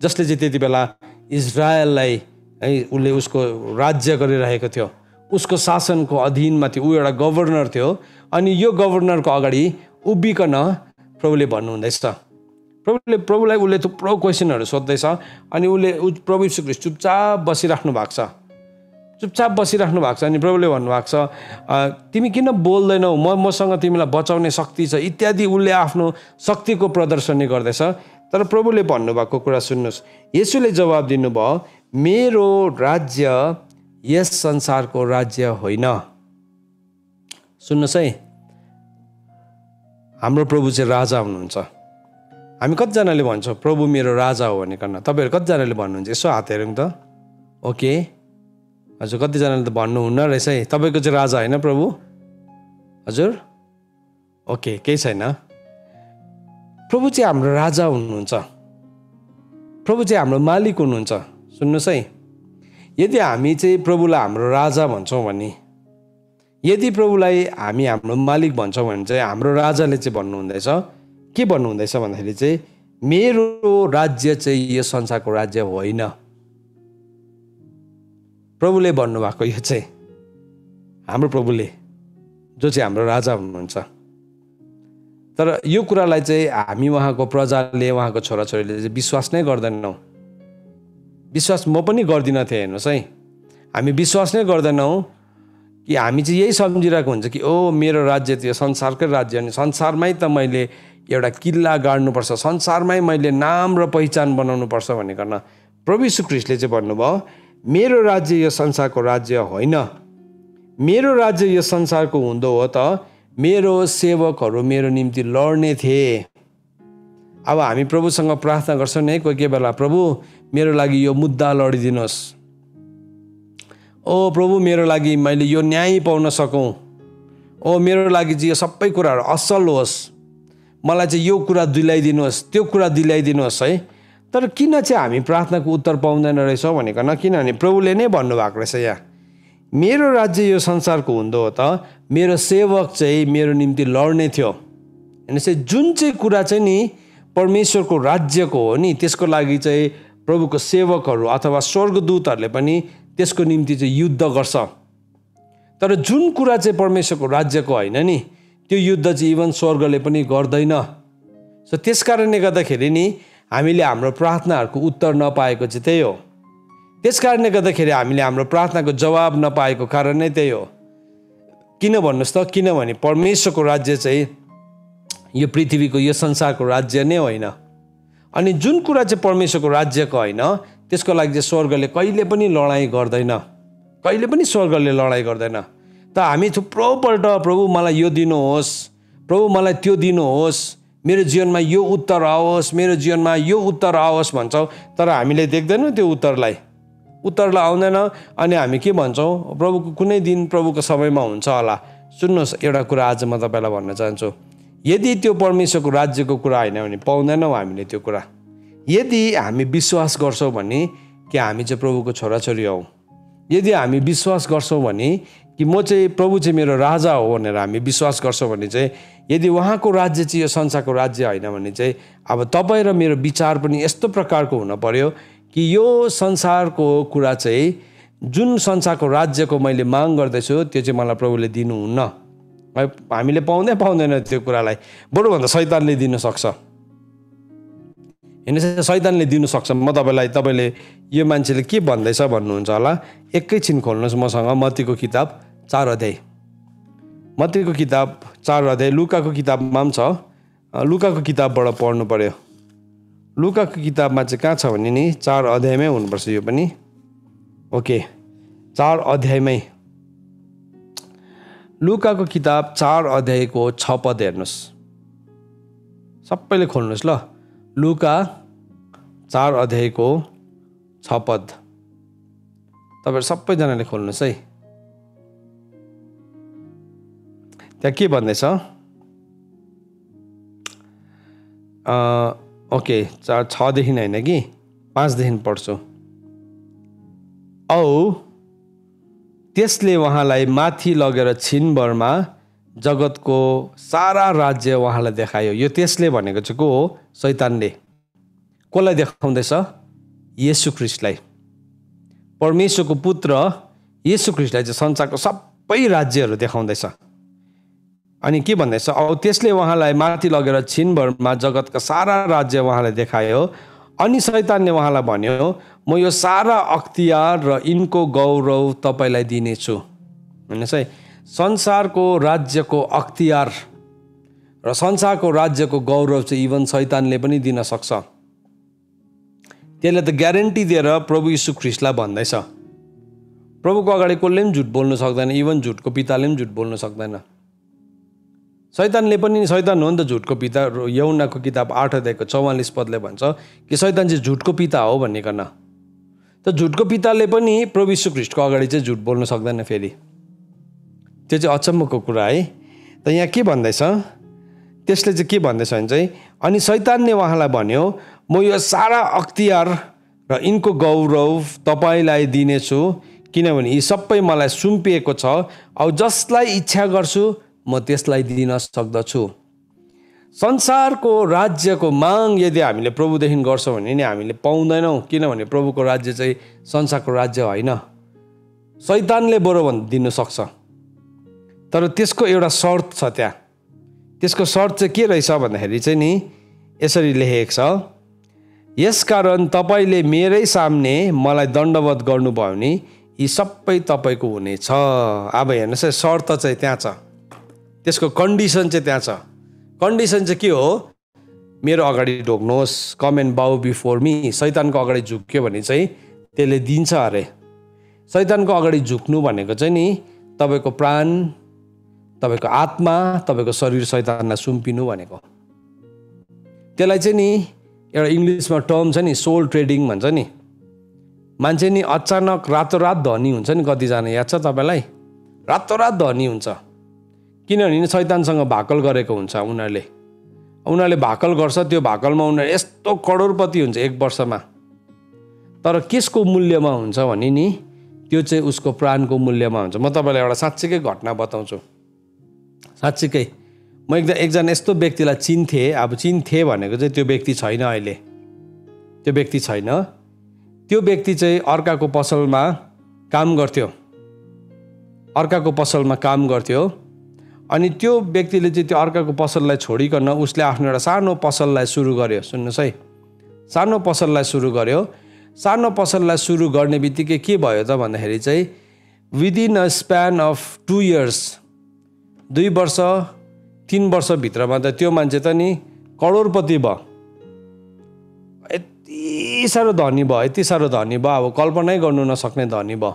जसले चाहिँ त्यति बेला इजरायललाई है उसले उसको राज्य गरिरहेको थियो, उसको शासनको अधीनमा थियो, ऊ एउटा गभर्नर थियो। अनि यो गभर्नरको अगाडि उभिकन प्रभुले भन्नुहुँदैछ, प्रभुलाई उसले थुप्रो क्वेसनहरू सोध्दैछ। अनि प्रभु यीशु ख्रीष्ट चुपचाप बसिराख्नु भएको छ। अनि प्रभुले भन्नुभएको छ, तिमी किन बोल्दैनौ, मसँग तिमीलाई बचाउने शक्ति छ इत्यादि। उसले आफ्नो शक्तिको प्रदर्शनी गर्दैछ। तर प्रभुले भन्नुभएको कुरा सुन्नुहोस्, येशूले जवाब दिनुभयो, मेरो राज्य यस संसारको राज्य होइन। सुन्नुहोस् है, हाम्रो प्रभु चाहिँ राजा हुनुहुन्छ। हामी कतिजनाले भन्छौँ प्रभु मेरो राजा हो भनिकन। तपाईँहरू कतिजनाले भन्नुहुन्छ, यसो हात हेरौँ त। ओके, हजुर कतिजनाले त भन्नुहुन्न रहेछ है, तपाईँको चाहिँ राजा होइन प्रभु, हजुर। ओके, केही छैन, प्रभु चाहिँ हाम्रो राजा हुनुहुन्छ, प्रभु चाहिँ हाम्रो मालिक हुनुहुन्छ। सुन्नुहोस् है, यदि हामी चाहिँ प्रभुलाई हाम्रो राजा भन्छौँ भने, यदि प्रभुलाई हामी हाम्रो मालिक भन्छौँ भने चाहिँ हाम्रो राजाले चाहिँ भन्नुहुँदैछ, के भन्नुहुँदैछ भन्दाखेरि चाहिँ मेरो राज्य चाहिँ यो संसारको राज्य होइन। प्रभुले भन्नुभएको यो चाहिँ हाम्रो प्रभुले जो चाहिँ हाम्रो राजा हुनुहुन्छ। तर यो कुरालाई चाहिँ हामी उहाँको प्रजाले, उहाँको छोराछोरीले चाहिँ विश्वास नै गर्दैनौँ। विश्वास म पनि गर्दिनँ थिएँ। हेर्नुहोस् है, हामी विश्वास नै गर्दैनौँ कि हामी चाहिँ यही सम्झिरहेको हुन्छ कि ओ मेरो राज्य त्यो संसारकै राज्य, अनि संसारमै त मैले एउटा किल्ला गाड्नुपर्छ, संसारमै मैले नाम र पहिचान बनाउनुपर्छ भनिकन प्रभु यीशु ख्रीष्टले चाहिँ भन्नुभयो मेरो राज्य यो संसारको राज्य होइन। मेरो राज्य यो संसारको हुँदो हो त मेरो सेवकहरू मेरो निम्ति लड्ने थिए। अब हामी प्रभुसँग प्रार्थना गर्छौँ नि कोही कोही बेला, प्रभु मेरो लागि यो मुद्दा लडिदिनुहोस्, ओ प्रभु मेरो लागि मैले यो न्याय पाउन सकौँ, ओ मेरो लागि चाहिँ यो सबै कुराहरू असल होस्, मलाई चाहिँ यो कुरा दिलाइदिनुहोस्, त्यो कुरा दिलाइदिनुहोस् है। तर किन चाहिँ हामी प्रार्थनाको उत्तर पाउँदैन रहेछौँ भनेकन, किनभने प्रभुले नै भन्नुभएको रहेछ यहाँ मेरो राज्य यो संसारको हुँदो हो त मेरो सेवक चाहिँ मेरो निम्ति लड्ने थियो। भनेपछि जुन चाहिँ कुरा चाहिँ नि परमेश्वरको राज्यको हो नि, त्यसको लागि चाहिँ प्रभुको सेवकहरू अथवा स्वर्गदूतहरूले पनि त्यसको निम्ति चाहिँ युद्ध गर्छ। तर जुन कुरा चाहिँ परमेश्वरको राज्यको होइन नि, त्यो युद्ध चाहिँ इभन स्वर्गले पनि गर्दैन। सो त्यस कारणले गर्दाखेरि नि हामीले हाम्रो प्रार्थनाहरूको उत्तर नपाएको चाहिँ त्यही हो। त्यस कारणले गर्दाखेरि हामीले हाम्रो प्रार्थनाको जवाब नपाएको कारण नै त्यही हो। किन भन्नुहोस् त, किनभने परमेश्वरको राज्य चाहिँ यो पृथ्वीको यो संसारको राज्य नै होइन। अनि जुन कुरा चाहिँ परमेश्वरको राज्यको होइन त्यसको लागि चाहिँ स्वर्गले कहिले पनि लडाइँ गर्दैन, कहिले पनि स्वर्गले लडाइँ गर्दैन। त हामी थुप्रोपल्ट प्रभु मलाई यो दिनुहोस्, प्रभु मलाई त्यो दिनुहोस्, मेरो जीवनमा यो उत्तर आओस्, मेरो जीवनमा यो उत्तर आओस् भन्छौँ, तर हामीले देख्दैनौँ त्यो उत्तरलाई आउँदैन। अनि हामी के भन्छौँ, प्रभुको कुनै दिन प्रभुको समयमा हुन्छ होला। सुन्नुहोस्, एउटा कुरा आज म तपाईँलाई भन्न चाहन्छु, यदि त्यो परमेश्वरको राज्यको कुरा होइन भने पाउँदैनौँ हामीले त्यो कुरा। यदि हामी विश्वास गर्छौँ भने कि हामी चाहिँ प्रभुको छोराछोरी हौँ, यदि हामी विश्वास गर्छौँ भने कि म चाहिँ प्रभु चाहिँ मेरो राजा हो भनेर हामी विश्वास गर्छौँ भने चाहिँ, यदि उहाँको राज्य चाहिँ यो संसारको राज्य होइन भने चाहिँ अब तपाईँ र मेरो विचार पनि यस्तो प्रकारको हुन पर्यो कि यो संसारको कुरा चाहिँ जुन संसारको राज्यको मैले माग गर्दैछु त्यो चाहिँ मलाई प्रभुले दिनुहुन्न। हामीले पाउँदैन त्यो कुरालाई, बरुभन्दा शैतानले दिन सक्छ। हेर्नुहोस्, शैतानले दिनु सक्छ। म तपाईँले यो मान्छेले के भन्दैछ भन्नुहुन्छ होला, एकैछिन खोल्नुहोस् मसँग मत्तीको किताब 4 अध्याय, मत्तीको किताब 4 अध्याय, लुकाको किताबमा पनि छ, लुकाको किताबबाट पढ्नु पर्यो। लुकाको किताबमा चाहिँ कहाँ छ भने नि 4 अध्यायमै हुनुपर्छ यो पनि। ओके, 4 अध्यायमै, लुकाको किताब 4 अध्यायको 6 पद हेर्नुहोस्, सबैले खोल्नुहोस् ल। लुका 4 अध्यायको 6 पद तपाईँहरू सबैजनाले खोल्नुहोस् है। त्यहाँ के भन्दैछ, ओके 6 देखि होइन कि 5 देखि पढ्छु। औ त्यसले उहाँलाई माथि लगेर छिनभरमा जगतको सारा राज्य उहाँलाई देखायो। यो त्यसले भनेको चाहिँ को हो? शैतानले। कसलाई देखाउँदैछ? येशू ख्रीष्टलाई, परमेश्वरको पुत्र येशू ख्रीष्टलाई चाहिँ संसारको सबै राज्यहरू देखाउँदैछ। अनि के भन्दैछ, औ त्यसले उहाँलाई माथि लगेर छिनभरमा जगतका सारा राज्य उहाँलाई देखायो। अनि शैतानले उहाँलाई भन्यो, म यो सारा अख्तियार र यिनको गौरव तपाईँलाई दिनेछु। हेर्नुहोस् है, संसारको राज्यको अख्तियार र संसारको राज्यको गौरव चाहिँ इभन शैतानले पनि दिन सक्छ। त्यसले त ग्यारेन्टी दिएर प्रभु यीशु ख्रीष्टलाई भन्दैछ। प्रभुको अगाडि कसले पनि झुट बोल्नु सक्दैन, इभन झुटको पिताले पनि झुट बोल्नु सक्दैन। शैतानले पनि, शैतान हो नि त झुटको पिता। यूहन्नाको किताब 8 अध्यायको 44 पदले भन्छ कि शैतान चाहिँ झुटको पिता हो भनिकन। त झुटको पिताले पनि प्रभु यीशु ख्रीष्टको अगाडि चाहिँ झुट बोल्न सक्दैन। फेरि त्यो चाहिँ अचम्मको कुरा है। त यहाँ के भन्दैछ, त्यसले चाहिँ के भन्दैछ भने चाहिँ, अनि शैतानले उहाँलाई भन्यो, म यो सारा अख्तियार र यिनको गौरव तपाईलाई दिनेछु, किनभने यी सबै मलाई सुम्पिएको छ। औ जसलाई इच्छा गर्छु म त्यसलाई दिन सक्दछु। संसारको राज्यको माग यदि हामीले प्रभुदेखि गर्छौँ भने नि हामीले पाउँदैनौँ, किनभने प्रभुको राज्य चाहिँ संसारको राज्य होइन। शैतानले बरु दिनु सक्छ, तर त्यसको एउटा शर्त छ त्यहाँ। त्यसको शर्त चाहिँ के रहेछ भन्दाखेरि चाहिँ नि यसरी लेखेको छ, यसकारण तपाईँले मेरै सामने मलाई दण्डवत गर्नुभयो भने यी सबै तपाईँको हुनेछ। अब हेर्नुहोस् है, शर्त चाहिँ त्यहाँ छ, त्यसको कन्डिसन चाहिँ त्यहाँ छ। कन्डिसन चाहिँ के हो? मेरो अगाडि ढोक्नुहोस्, कम एन्ड बाउ बिफोर मी। शैतानको अगाडि झुक्यो भने चाहिँ त्यसले दिन्छ अरे। शैतानको अगाडि झुक्नु भनेको चाहिँ नि तपाईँको प्राण, तपाईँको आत्मा, तपाईँको शरीर शैतानलाई सुम्पिनु भनेको। त्यसलाई चाहिँ नि एउटा इङ्ग्लिसमा टर्म छ नि, सोल ट्रेडिङ भन्छ नि। मान्छे नि अचानक रातोरात धनी हुन्छ नि, कतिजना याद छ तपाईँलाई? रातोरात धनी हुन्छ, किनभने शैतानसँग भाकल गरेको हुन्छ उनीहरूले भाकल गर्छ। त्यो भाकलमा उनीहरू यस्तो करोडपति हुन्छ एक वर्षमा। तर केसको मूल्यमा हुन्छ भने नि त्यो चाहिँ उसको प्राणको मूल्यमा हुन्छ। म तपाईँलाई एउटा साँच्चीकै घटना बताउँछु। साँच्चीकै म एकजना यस्तो व्यक्तिलाई चिन्थेँ। अब चिन्थेँ भनेको चाहिँ त्यो व्यक्ति छैन अहिले, त्यो व्यक्ति छैन। त्यो व्यक्ति चाहिँ अर्काको पसलमा काम गर्थ्यो। अनि त्यो व्यक्तिले चाहिँ त्यो अर्काको पसललाई छोडिकन उसले आफ्नो एउटा सानो पसललाई सुरु गर्यो। सुन्नुहोस् है, सानो पसललाई सुरु गर्ने बित्तिकै के भयो त भन्दाखेरि चाहिँ within a span of 2 years, 2 वर्ष 3 वर्षभित्रमा त त्यो मान्छे त नि करोडपति भयो। यति साह्रो धनी भयो, अब कल्पनै गर्नु नसक्ने धनी भयो।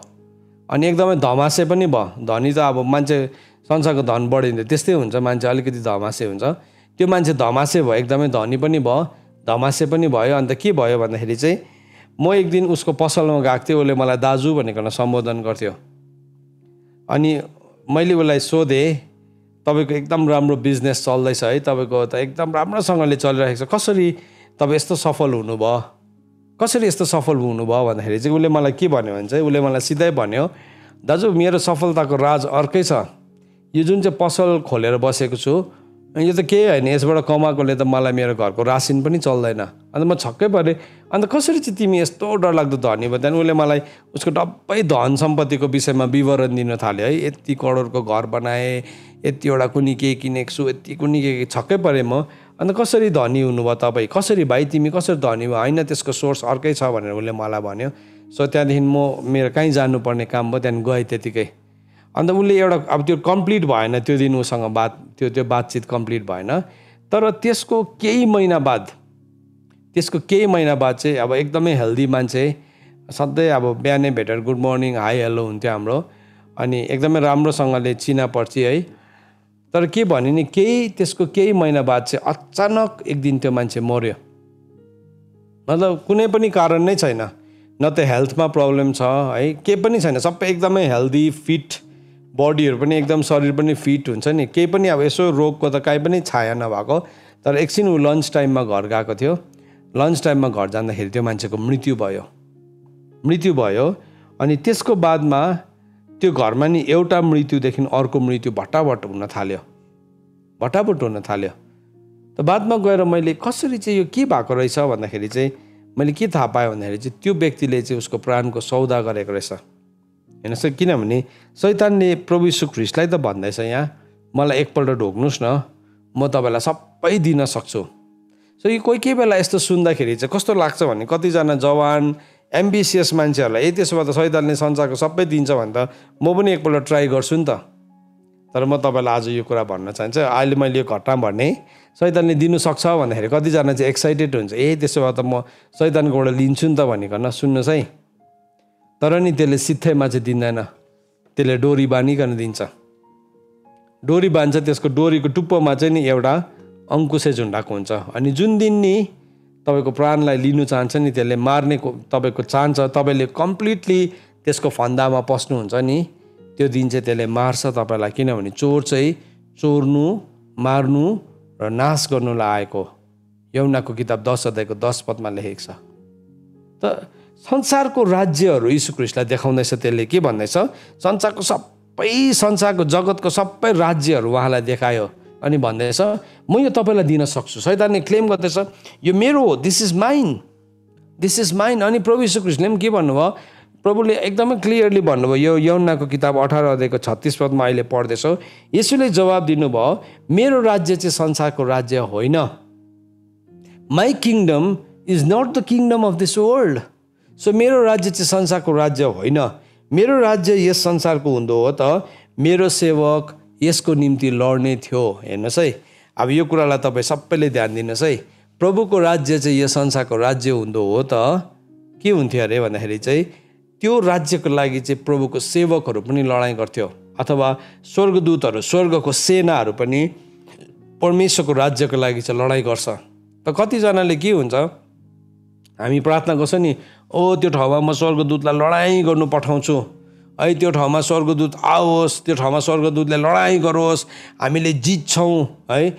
अनि एकदमै धमासे पनि भयो। धनी त अब मान्छे संसारको धन बढिन्छ त्यस्तै हुन्छ, मान्छे अलिकति धमासे हुन्छ। त्यो मान्छे धमासे भयो, एकदमै धनी पनि भयो, धमासे पनि भयो। अन्त के भयो भन्दाखेरि चाहिँ म एक दिन उसको पसलमा गएको थिएँ। उसले मलाई दाजु भनेर सम्बोधन गर्थ्यो। अनि मैले उसलाई सोधेँ, तपाईँको एकदम राम्रो बिजनेस चल्दैछ है, तपाईँको त एकदम राम्रोसँगले चलिरहेको छ, कसरी तपाईँ यस्तो सफल हुनुभयो भन्दाखेरि चाहिँ उसले मलाई के भन्यो भने चाहिँ उसले मलाई सिधै भन्यो, दाजु मेरो सफलताको राज अर्कै छ। यो जुन चाहिँ पसल खोलेर बसेको छु यो त केही होइन, यसबाट कमाएकोले त मलाई मेरो घरको रासिन पनि चल्दैन। अन्त म छक्कै परेँ। अन्त कसरी चाहिँ तिमी यस्तो डरलाग्दो धनी भयो? त्यहाँदेखि उसले मलाई उसको डब्बै धन सम्पत्तिको विषयमा विवरण दिन थाल्यो है। यति करोडको घर बनाएँ, यतिवटा कुनी के किनेको छु, यति कुनी के। छक्कै परेँ म। अन्त कसरी धनी हुनुभयो तपाईँ? कसरी भाइ तिमी कसरी धनी भयो? होइन त्यसको सोर्स अर्कै छ भनेर उसले मलाई भन्यो। सो त्यहाँदेखि मेरो कहीँ जानुपर्ने काम भयो, त्यहाँदेखि गएँ त्यतिकै। अन्त उसले एउटा अब त्यो कम्प्लिट भएन, त्यो दिन उसँग त्यो बातचित कम्प्लिट भएन। तर त्यसको केही महिना बाद चाहिँ अब एकदमै हेल्दी मान्छे, सधैँ अब बिहानै भेटेर गुड मर्निङ हाई हेलो हुन्थ्यो हाम्रो। अनि एकदमै राम्रोसँगले चिना पर्ची है। तर के भने नि त्यसको केही महिना बाद चाहिँ अचानक एक दिन त्यो मान्छे मर्यो। मतलब कुनै पनि कारण नै छैन, न त हेल्थमा प्रब्लम छ है, केही पनि छैन, सबै एकदमै हेल्दी फिट, बडीहरू पनि एकदम शरीर पनि फिट हुन्छ नि, केही पनि अब यसो रोगको त काहीँ पनि छाया नभएको। तर एकछिन ऊ लन्च टाइममा घर गएको थियो। लन्च टाइममा घर जाँदाखेरि त्यो मान्छेको मृत्यु भयो। अनि त्यसको बादमा त्यो घरमा नि एउटा मृत्युदेखि अर्को मृत्यु भट्टाभट हुन थाल्यो। त बादमा गएर मैले कसरी चाहिँ यो के भएको रहेछ भन्दाखेरि चाहिँ मैले के थाहा पाएँ भन्दाखेरि चाहिँ त्यो व्यक्तिले चाहिँ उसको प्राणको सौदा गरेको रहेछ। हेर्नुहोस्, किनभने शैतानले प्रभु यीशु ख्रीष्टलाई त भन्दैछ यहाँ, मलाई एकपल्ट ढोक्नुहोस् न, म तपाईँलाई सबै दिन सक्छु। सो यो कोही बेला यस्तो सुन्दाखेरि चाहिँ कस्तो लाग्छ भने कतिजना जवान एम्बिसियस मान्छेहरूलाई त्यसो भए त शैतानले संसारको सबै दिन्छ भने त म पनि एकपल्ट ट्राई गर्छु नि त। तर म तपाईँलाई आज यो कुरा भन्न चाहन्छु, अहिले मैले यो घटना भन्ने शैतानले दिनु सक्छ भन्दाखेरि कतिजना चाहिँ एक्साइटेड हुन्छ, त्यसो भए त म शैतानकोबाट लिन्छु नि त भनिकन। सुन्नुहोस् है, तर नि त्यसले सित्थैमा चाहिँ दिँदैन, त्यसले डोरी बाँधिकन दिन्छ। डोरी बाँध्छ, त्यसको डोरीको टुप्पोमा चाहिँ नि एउटा अङ्कुशे झुन्डाको हुन्छ। अनि जुन दिन नि तपाईँको प्राणलाई लिनु चाहन्छ नि, त्यसले मार्ने तपाईँको चाहन्छ, तपाईँले कम्प्लिटली त्यसको फन्दामा पस्नुहुन्छ नि, त्यो दिन चाहिँ त्यसले मार्छ तपाईँलाई। किनभने चोर चाहिँ चोर्नु, मार्नु र नाश गर्नुलाई आएको। यूहन्नाको किताब 10 अध्यायको 10 पदमा लेखेको छ। त संसारको राज्यहरू यीशु ख्रीष्टलाई देखाउँदैछ। त्यसले के भन्दैछ? संसारको जगतको सबै राज्यहरू उहाँलाई देखायो अनि भन्दैछ म यो तपाईँलाई दिन सक्छु। शैतानले क्लेम गर्दैछ यो मेरो हो, दिस इज माइन। अनि प्रभु यीशु ख्रीष्टले पनि के भन्नुभयो? प्रभुले एकदमै क्लियरली भन्नुभयो। यो यूहन्नाको किताब 18 अध्यायको 36 पदमा अहिले पढ्दैछौँ। येशूले जवाब दिनुभयो मेरो राज्य चाहिँ संसारको राज्य होइन। My kingdom is not the kingdom of this world. सो मेरो राज्य चाहिँ संसारको राज्य होइन। मेरो राज्य यस संसारको हुँदो हो त मेरो सेवक यसको निम्ति लड्ने थियो। हेर्नुहोस् है, अब यो कुरालाई तपाईँ सबैले ध्यान दिनुहोस् है। प्रभुको राज्य चाहिँ यो संसारको राज्य हुँदो हो त के हुन्थ्यो अरे भन्दाखेरि चाहिँ त्यो राज्यको लागि चाहिँ प्रभुको सेवकहरू पनि लडाइँ गर्थ्यो, अथवा स्वर्गदूतहरू, स्वर्गको सेनाहरू पनि परमेश्वरको राज्यको लागि चाहिँ लडाइँ गर्छ। त कतिजनाले के हुन्छ, हामी प्रार्थना गर्छौँ नि, ओ त्यो ठाउँमा म स्वर्गदूतलाई लडाइँ गर्नु पठाउँछु, है त्यो ठाउँमा स्वर्गदूत आओस्, त्यो ठाउँमा स्वर्गदूतले लडाइँ गरोस्, हामीले जित्छौँ, है।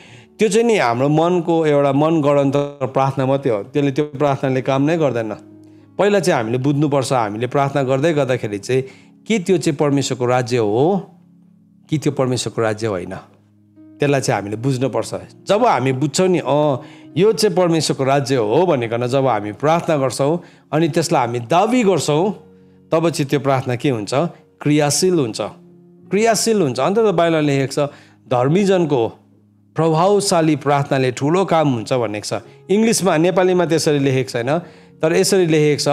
त्यो चाहिँ नि हाम्रो मनको एउटा मनगढन्त प्रार्थना मात्रै हो। त्यसले त्यो प्रार्थनाले काम नै गर्दैन। पहिला चाहिँ हामीले बुझ्नुपर्छ, हामीले प्रार्थना गर्दै गर्दाखेरि चाहिँ के त्यो चाहिँ परमेश्वरको राज्य हो कि त्यो परमेश्वरको राज्य होइन, त्यसलाई चाहिँ हामीले बुझ्नुपर्छ। जब हामी बुझ्छौँ नि यो चाहिँ परमेश्वरको राज्य हो भनिकन जब हामी प्रार्थना गर्छौँ अनि त्यसलाई हामी दाबी गर्छौँ, तब चाहिँ त्यो प्रार्थना के हुन्छ? क्रियाशील हुन्छ। अन्त त बाइबलमा लेखेको छ धर्मीजनको प्रभावशाली प्रार्थनाले ठुलो काम हुन्छ भनेको छ। इङ्ग्लिसमा, नेपालीमा त्यसरी लेखेको छैन, तर यसरी लेखेको छ।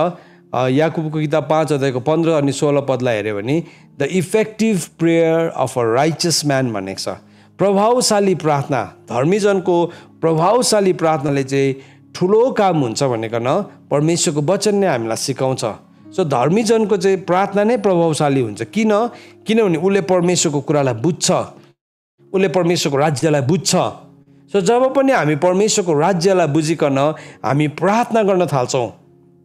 याकुबको किताब 5 अध्यायको 15 अनि 16 पदलाई हेऱ्यो भने the effective prayer of a righteous man भनेको छ। प्रभावशाली प्रार्थना, धर्मीजनको प्रभावशाली प्रार्थनाले चाहिँ ठुलो काम हुन्छ भनेकन परमेश्वरको वचन नै हामीलाई सिकाउँछ। सो धर्मीजनको चाहिँ प्रार्थना नै प्रभावशाली हुन्छ। किनभने उसले परमेश्वरको कुरालाई बुझ्छ, उसले परमेश्वरको राज्यलाई बुझ्छ। सो जब पनि हामी परमेश्वरको राज्यलाई बुझिकन हामी प्रार्थना गर्न थाल्छौँ,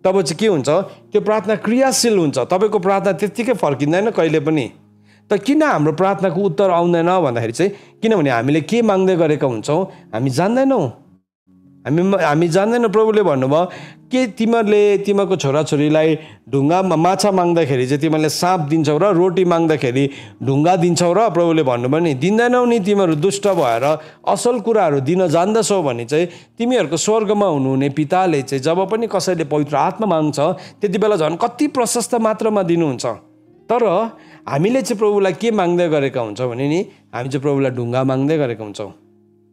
तब चाहिँ के हुन्छ? त्यो प्रार्थना क्रियाशील हुन्छ। तपाईँको प्रार्थना त्यत्तिकै फर्किँदैन कहिले पनि। त किन हाम्रो प्रार्थनाको उत्तर आउँदैन भन्दाखेरि चाहिँ किनभने हामीले के माग्दै गरेका हुन्छौँ हामी जान्दैनौँ। हामी जान्दैनौँ। प्रभुले भन्नुभयो के तिमीहरूले तिमीहरूको छोराछोरीलाई ढुङ्गामा माछा माग्दाखेरि चाहिँ तिमीहरूले साँप दिन्छौ र रोटी माग्दाखेरि ढुङ्गा दिन्छौ र प्रभुले भन्नुभयो नि दिँदैनौ नि, तिमीहरू दुष्ट भएर असल कुराहरू दिन जान्दछौ भने चाहिँ तिमीहरूको स्वर्गमा हुनुहुने पिताले चाहिँ जब पनि कसैले पवित्र आत्मा माग्छ त्यति बेला झन् कति प्रशस्त मात्रामा दिनुहुन्छ। तर हामीले चाहिँ प्रभुलाई के माग्दै गरेका हुन्छौँ भने नि हामी चाहिँ प्रभुलाई ढुङ्गा माग्दै गरेका हुन्छौँ,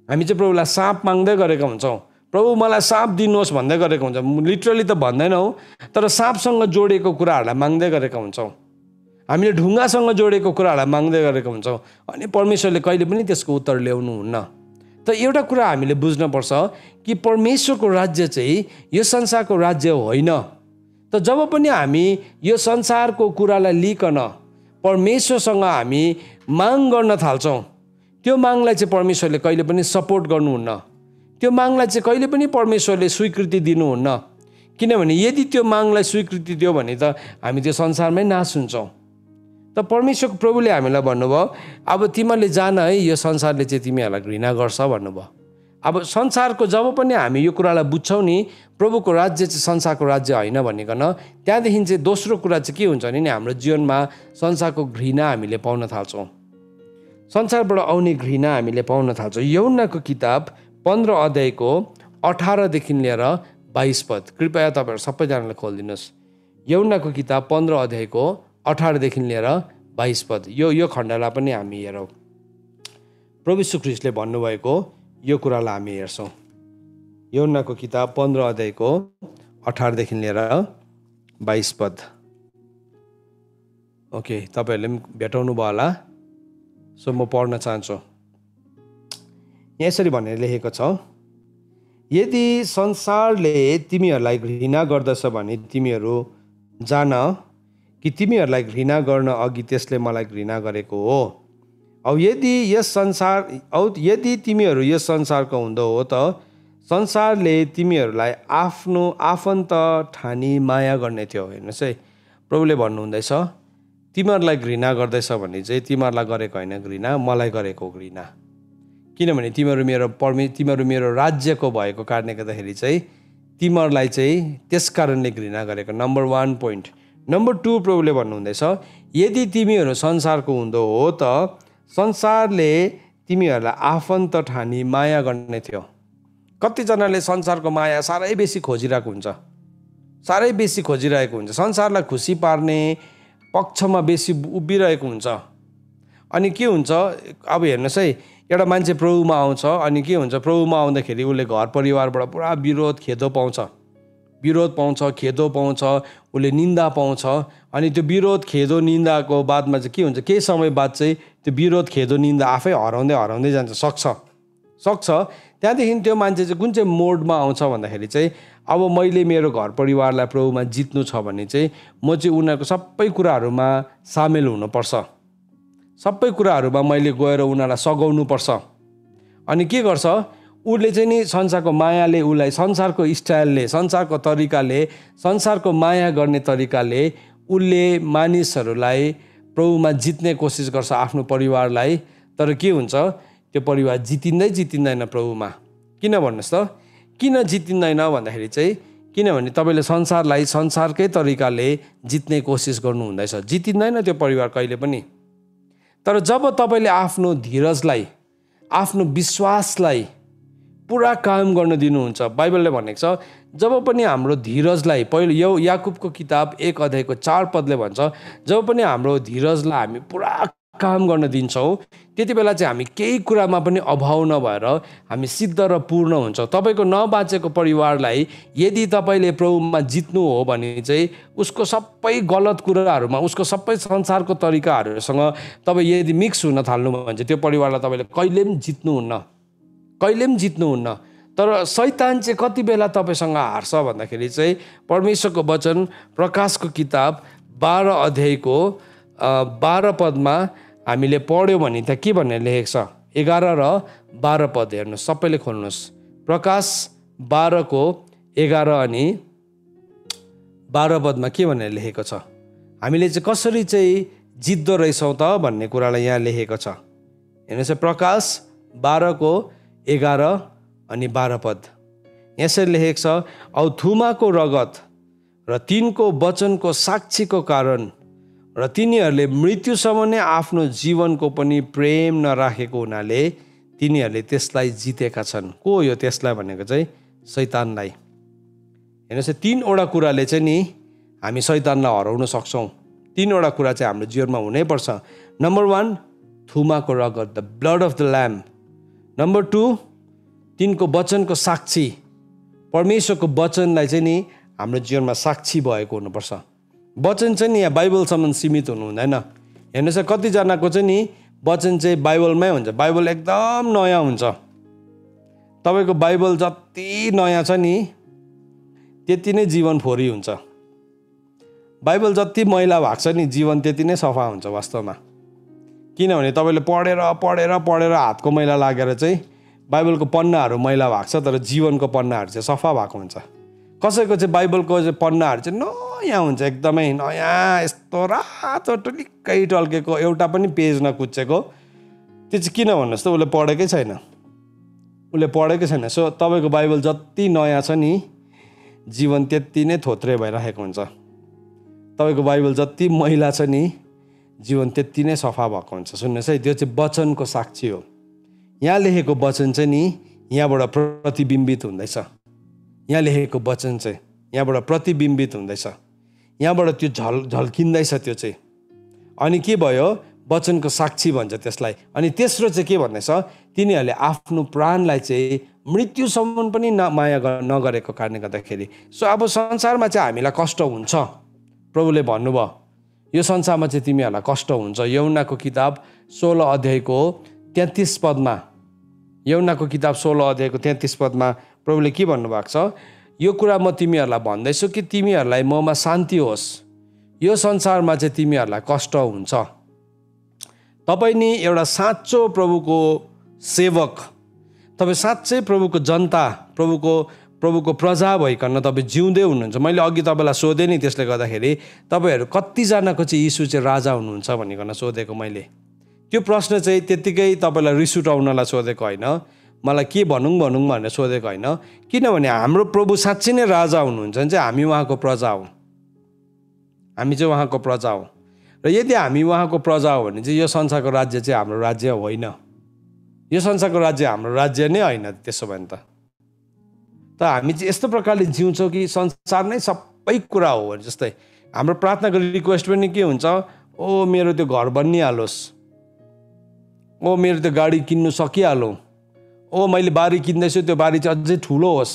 हामी चाहिँ प्रभुलाई साँप माग्दै गरेका हुन्छौँ। प्रभु मलाई साँप दिनुहोस् भन्दै गरेको हुन्छ। लिटरली त भन्दैनौँ, तर साँपसँग जोडिएको कुराहरूलाई माग्दै गरेका हुन्छौँ, हामीले ढुङ्गासँग जोडिएको कुराहरूलाई माग्दै गरेका हुन्छौँ। अनि परमेश्वरले कहिले पनि त्यसको उत्तर ल्याउनुहुन्न। त एउटा कुरा हामीले बुझ्नुपर्छ कि परमेश्वरको राज्य चाहिँ यो संसारको राज्य होइन। त जब पनि हामी यो संसारको कुरालाई लिकन परमेश्वरसँग हामी माग गर्न थाल्छौँ, त्यो मागलाई चाहिँ परमेश्वरले कहिले पनि सपोर्ट गर्नुहुन्न। त्यो मागलाई चाहिँ कहिले पनि परमेश्वरले स्वीकृति दिनुहुन्न। किनभने यदि त्यो मागलाई स्वीकृति दियो भने त हामी त्यो संसारमै नाश हुन्छौँ। त परमेश्वरको प्रभुले हामीलाई भन्नुभयो अब तिमीहरूले जान है, यो संसारले चाहिँ तिमीहरूलाई घृणा गर्छ भन्नुभयो। अब संसारको जब पनि हामी यो कुरालाई बुझ्छौँ नि प्रभुको राज्य चाहिँ संसारको राज्य होइन भनिकन, त्यहाँदेखि चाहिँ दोस्रो कुरा चाहिँ के हुन्छ भने हाम्रो जीवनमा संसारको घृणा हामीले पाउन थाल्छौँ। संसारबाट आउने घृणा हामीले पाउन थाल्छौँ। यूहन्नाको किताब 15 अध्यायको 18 देखि लिएर 22 पद, कृपया तपाईँहरू सबैजनाले खोलिदिनुहोस्। यूहन्नाको किताब 15 अध्यायको 18 देखि लिएर 22 पद, यो खण्डलाई पनि हामी हेरौँ। प्रभु यीशु ख्रीष्टले भन्नुभएको यो कुरालाई हामी हेर्छौँ। यूहन्नाको किताब 15 अध्यायको 18 देखि लिएर 22 पद। ओके, तपाईँहरूले पनि भेटाउनु भयो होला, सो म पढ्न चाहन्छु। यहाँ यसरी भनेर लेखेको छ, यदि संसारले तिमीहरूलाई घृणा गर्दछ भने तिमीहरू जान कि तिमीहरूलाई घृणा गर्न अघि त्यसले मलाई घृणा गरेको हो। यदि तिमीहरू यस संसारको हुँदो हो त संसारले तिमीहरूलाई आफ्नो आफन्त ठानी माया गर्ने थियो। हेर्नुहोस् है, प्रभुले भन्नुहुँदैछ तिमीहरूलाई घृणा गर्दैछ भने चाहिँ तिमीहरूलाई गरेको होइन घृणा, मलाई गरेको घृणा। किनभने तिमीहरू मेरो राज्यको भएको कारणले गर्दाखेरि चाहिँ तिमीहरूलाई चाहिँ त्यस कारणले घृणा गरेको। Number 1 point. नम्बर 2 प्रभुले भन्नुहुँदैछ यदि तिमीहरू संसारको हुँदो हो त संसारले तिमीहरूलाई आफन्त ठानी माया गर्ने थियो। कतिजनाले संसारको माया साह्रै बेसी खोजिरहेको हुन्छ, साह्रै बेसी खोजिरहेको हुन्छ, संसारलाई खुसी पार्ने पक्षमा बेसी उभिरहेको हुन्छ। अनि के हुन्छ, अब हेर्नुहोस् है, एउटा मान्छे प्रभुमा आउँछ अनि के हुन्छ, प्रभुमा आउँदाखेरि उसले घर परिवारबाट पुरा विरोध खेदो पाउँछ, खेदो पाउँछ, उसले निन्दा पाउँछ। अनि त्यो विरोध खेदो निन्दाको बादमा चाहिँ के हुन्छ, केही समय बाद चाहिँ त्यो विरोध खेदो निन्दा आफै हराउँदै जान्छ, सक्छ। त्यहाँदेखि त्यो मान्छे चाहिँ कुन चाहिँ मोडमा आउँछ भन्दाखेरि चाहिँ अब मैले मेरो घर परिवारलाई प्रभुमा जित्नु छ भने चाहिँ म चाहिँ उनीहरूको सबै कुराहरूमा सामेल हुनुपर्छ, सबै कुराहरूमा मैले गएर उनीहरूलाई सघाउनुपर्छ। अनि के गर्छ, उसले चाहिँ नि संसारको मायाले, उसलाई संसारको स्टाइलले, संसारको तरिकाले, संसारको माया गर्ने तरिकाले उसले मानिसहरूलाई प्रभुमा जित्ने कोसिस गर्छ, आफ्नो परिवारलाई। तर के हुन्छ, त्यो परिवार जितिँदैन प्रभुमा। किन भन्नुहोस् त, किन जितिँदैन भन्दाखेरि चाहिँ किनभने तपाईँले संसारलाई संसारकै तरिकाले जित्ने कोसिस गर्नुहुँदैछ, जितिँदैन त्यो परिवार कहिले पनि। तर जब तपाईँले आफ्नो धीरजलाई, आफ्नो विश्वासलाई पुरा कायम गर्न दिनुहुन्छ, बाइबलले भनेको छ जब पनि हाम्रो धीरजलाई, पहिलो यो याकुबको किताब 1 अध्यायको 4 पदले भन्छ, जब पनि हाम्रो धीरजलाई हामी पुरा काम गर्न दिन्छौँ त्यति बेला चाहिँ हामी केही कुरामा पनि अभाव नभएर हामी सिद्ध र पूर्ण हुन्छौँ। तपाईँको नबाचेको परिवारलाई यदि तपाईँले प्रभुमा जित्नु हो भने चाहिँ उसको सबै गलत कुराहरूमा, उसको सबै संसारको तरिकाहरूसँग तपाईँ यदि मिक्स हुन थाल्नु भने चाहिँ त्यो परिवारलाई तपाईँले कहिले पनि जित्नुहुन्न। तर शैतान चाहिँ कति बेला तपाईँसँग हार्छ भन्दाखेरि चाहिँ परमेश्वरको वचन प्रकाशको किताब 12 अध्यायको 12 पदमा हामीले पढ्यौँ भने त्यहाँ के भनेर लेखेको छ, 11 र 12 पद हेर्नुहोस्, सबैले खोल्नुहोस्। प्रकाश 12 को 11 अनि 12 पदमा के भनेर लेखेको छ, हामीले चाहिँ कसरी चाहिँ जित्दो रहेछौँ त भन्ने कुरालाई यहाँ लेखेको छ। हेर्नुहोस्, प्रकाश 12 को 11 अनि 12 पद यसरी लेखेको छ, औ थुमाको रगत र तिनको वचनको साक्षीको कारण र तिनीहरूले मृत्युसम्म नै आफ्नो जीवनको पनि प्रेम नराखेको हुनाले तिनीहरूले त्यसलाई जितेका छन्। को हो यो त्यसलाई भनेको चाहिँ? शैतानलाई। हेर्नुहोस्, 3वटा कुराले चाहिँ नि हामी शैतानलाई हराउन सक्छौँ। 3वटा कुरा चाहिँ हाम्रो जीवनमा हुनैपर्छ। नम्बर 1 थुमाको रगत, the blood of the lamb. Number 2 तिनको वचनको साक्षी, परमेश्वरको वचनलाई चाहिँ नि हाम्रो जीवनमा साक्षी भएको हुनुपर्छ। वचन चाहिँ नि यहाँ बाइबलसम्म सीमित हुनु हुँदैन। हेर्नुहोस्, कतिजनाको चाहिँ नि वचन चाहिँ बाइबलमै हुन्छ, बाइबल एकदम नयाँ हुन्छ। तपाईँको बाइबल जति नयाँ छ नि त्यति नै जीवन फोरी हुन्छ। बाइबल जति मैला भएको छ नि जीवन त्यति नै सफा हुन्छ वास्तवमा। किनभने तपाईँले पढेर हातको मैला लागेर चाहिँ बाइबलको पन्नाहरू मैला भएको छ, तर जीवनको पन्नाहरू चाहिँ सफा भएको हुन्छ। कसैको चाहिँ बाइबलको चाहिँ पन्नाहरू चाहिँ नयाँ हुन्छ, एकदमै नयाँ, यस्तो रातो टुलिक्कै टल्केको, एउटा पनि पेज नकुच्चेको। त्यो चाहिँ किन भन्नुहोस् त, उसले पढेकै छैन। सो तपाईँको बाइबल जति नयाँ छ नि जीवन त्यति नै थोत्रे भइरहेको हुन्छ। तपाईँको बाइबल जति मैला छ नि जीवन त्यति नै सफा भएको हुन्छ। सुन्नुहोस् है, त्यो चाहिँ वचनको साक्षी हो। यहाँ लेखेको वचन चाहिँ नि यहाँबाट प्रतिबिम्बित हुँदैछ। यहाँ लेखेको वचन चाहिँ यहाँबाट प्रतिबिम्बित हुँदैछ, यहाँबाट त्यो झल्किँदैछ त्यो चाहिँ। अनि के भयो, वचनको साक्षी भन्छ त्यसलाई। अनि तेस्रो चाहिँ के भन्दैछ, तिनीहरूले आफ्नो प्राणलाई चाहिँ मृत्युसम्म पनि माया नगरेको कारणले गर्दाखेरि। सो अब संसारमा चाहिँ हामीलाई कष्ट हुन्छ, प्रभुले भन्नुभयो यो संसारमा चाहिँ तिमीहरूलाई कष्ट हुन्छ। यूहन्नाको किताब 16 अध्यायको 33 पदमा, यूहन्नाको किताब 16 अध्यायको 33 पदमा प्रभुले के भन्नुभएको छ, यो कुरा म तिमीहरूलाई भन्दैछु कि तिमीहरूलाई ममा शान्ति होस्। यो संसारमा चाहिँ तिमीहरूलाई कष्ट हुन्छ। तपाईँ नि एउटा साँचो प्रभुको सेवक, तपाईँ साँच्चै प्रभुको जनता, प्रभुको प्रजा भइकन तपाईँ जिउँदै हुनुहुन्छ। मैले अघि तपाईँलाई सोधेँ नि, त्यसले गर्दाखेरि तपाईँहरू कतिजनाको चाहिँ यीशु चाहिँ राजा हुनुहुन्छ भनिकन सोधेको मैले। त्यो प्रश्न चाहिँ त्यत्तिकै तपाईँलाई रिस उठाउनलाई सोधेको होइन। मलाई के भनौँ भनेर सोधेको होइन, किनभने हाम्रो प्रभु साँच्चै नै राजा हुनुहुन्छ भने चाहिँ हामी उहाँको प्रजा हौँ। हामी चाहिँ उहाँको प्रजा हौँ र यदि हामी उहाँको प्रजा हो भने चाहिँ यो संसारको राज्य चाहिँ हाम्रो राज्य होइन, यो संसारको राज्य हाम्रो राज्य नै होइन। त्यसो भने त हामी चाहिँ यस्तो प्रकारले जिउँछौँ कि संसार नै सबै कुरा हो भने जस्तै। हाम्रो प्रार्थनाको रिक्वेस्ट पनि के हुन्छ, ओ मेरो त्यो घर बनिहालोस्, ओ मेरो त्यो गाडी किन्नु सकिहालौँ, ओ मैले बारी किन्दैछु त्यो बारी चाहिँ अझै ठुलो होस्।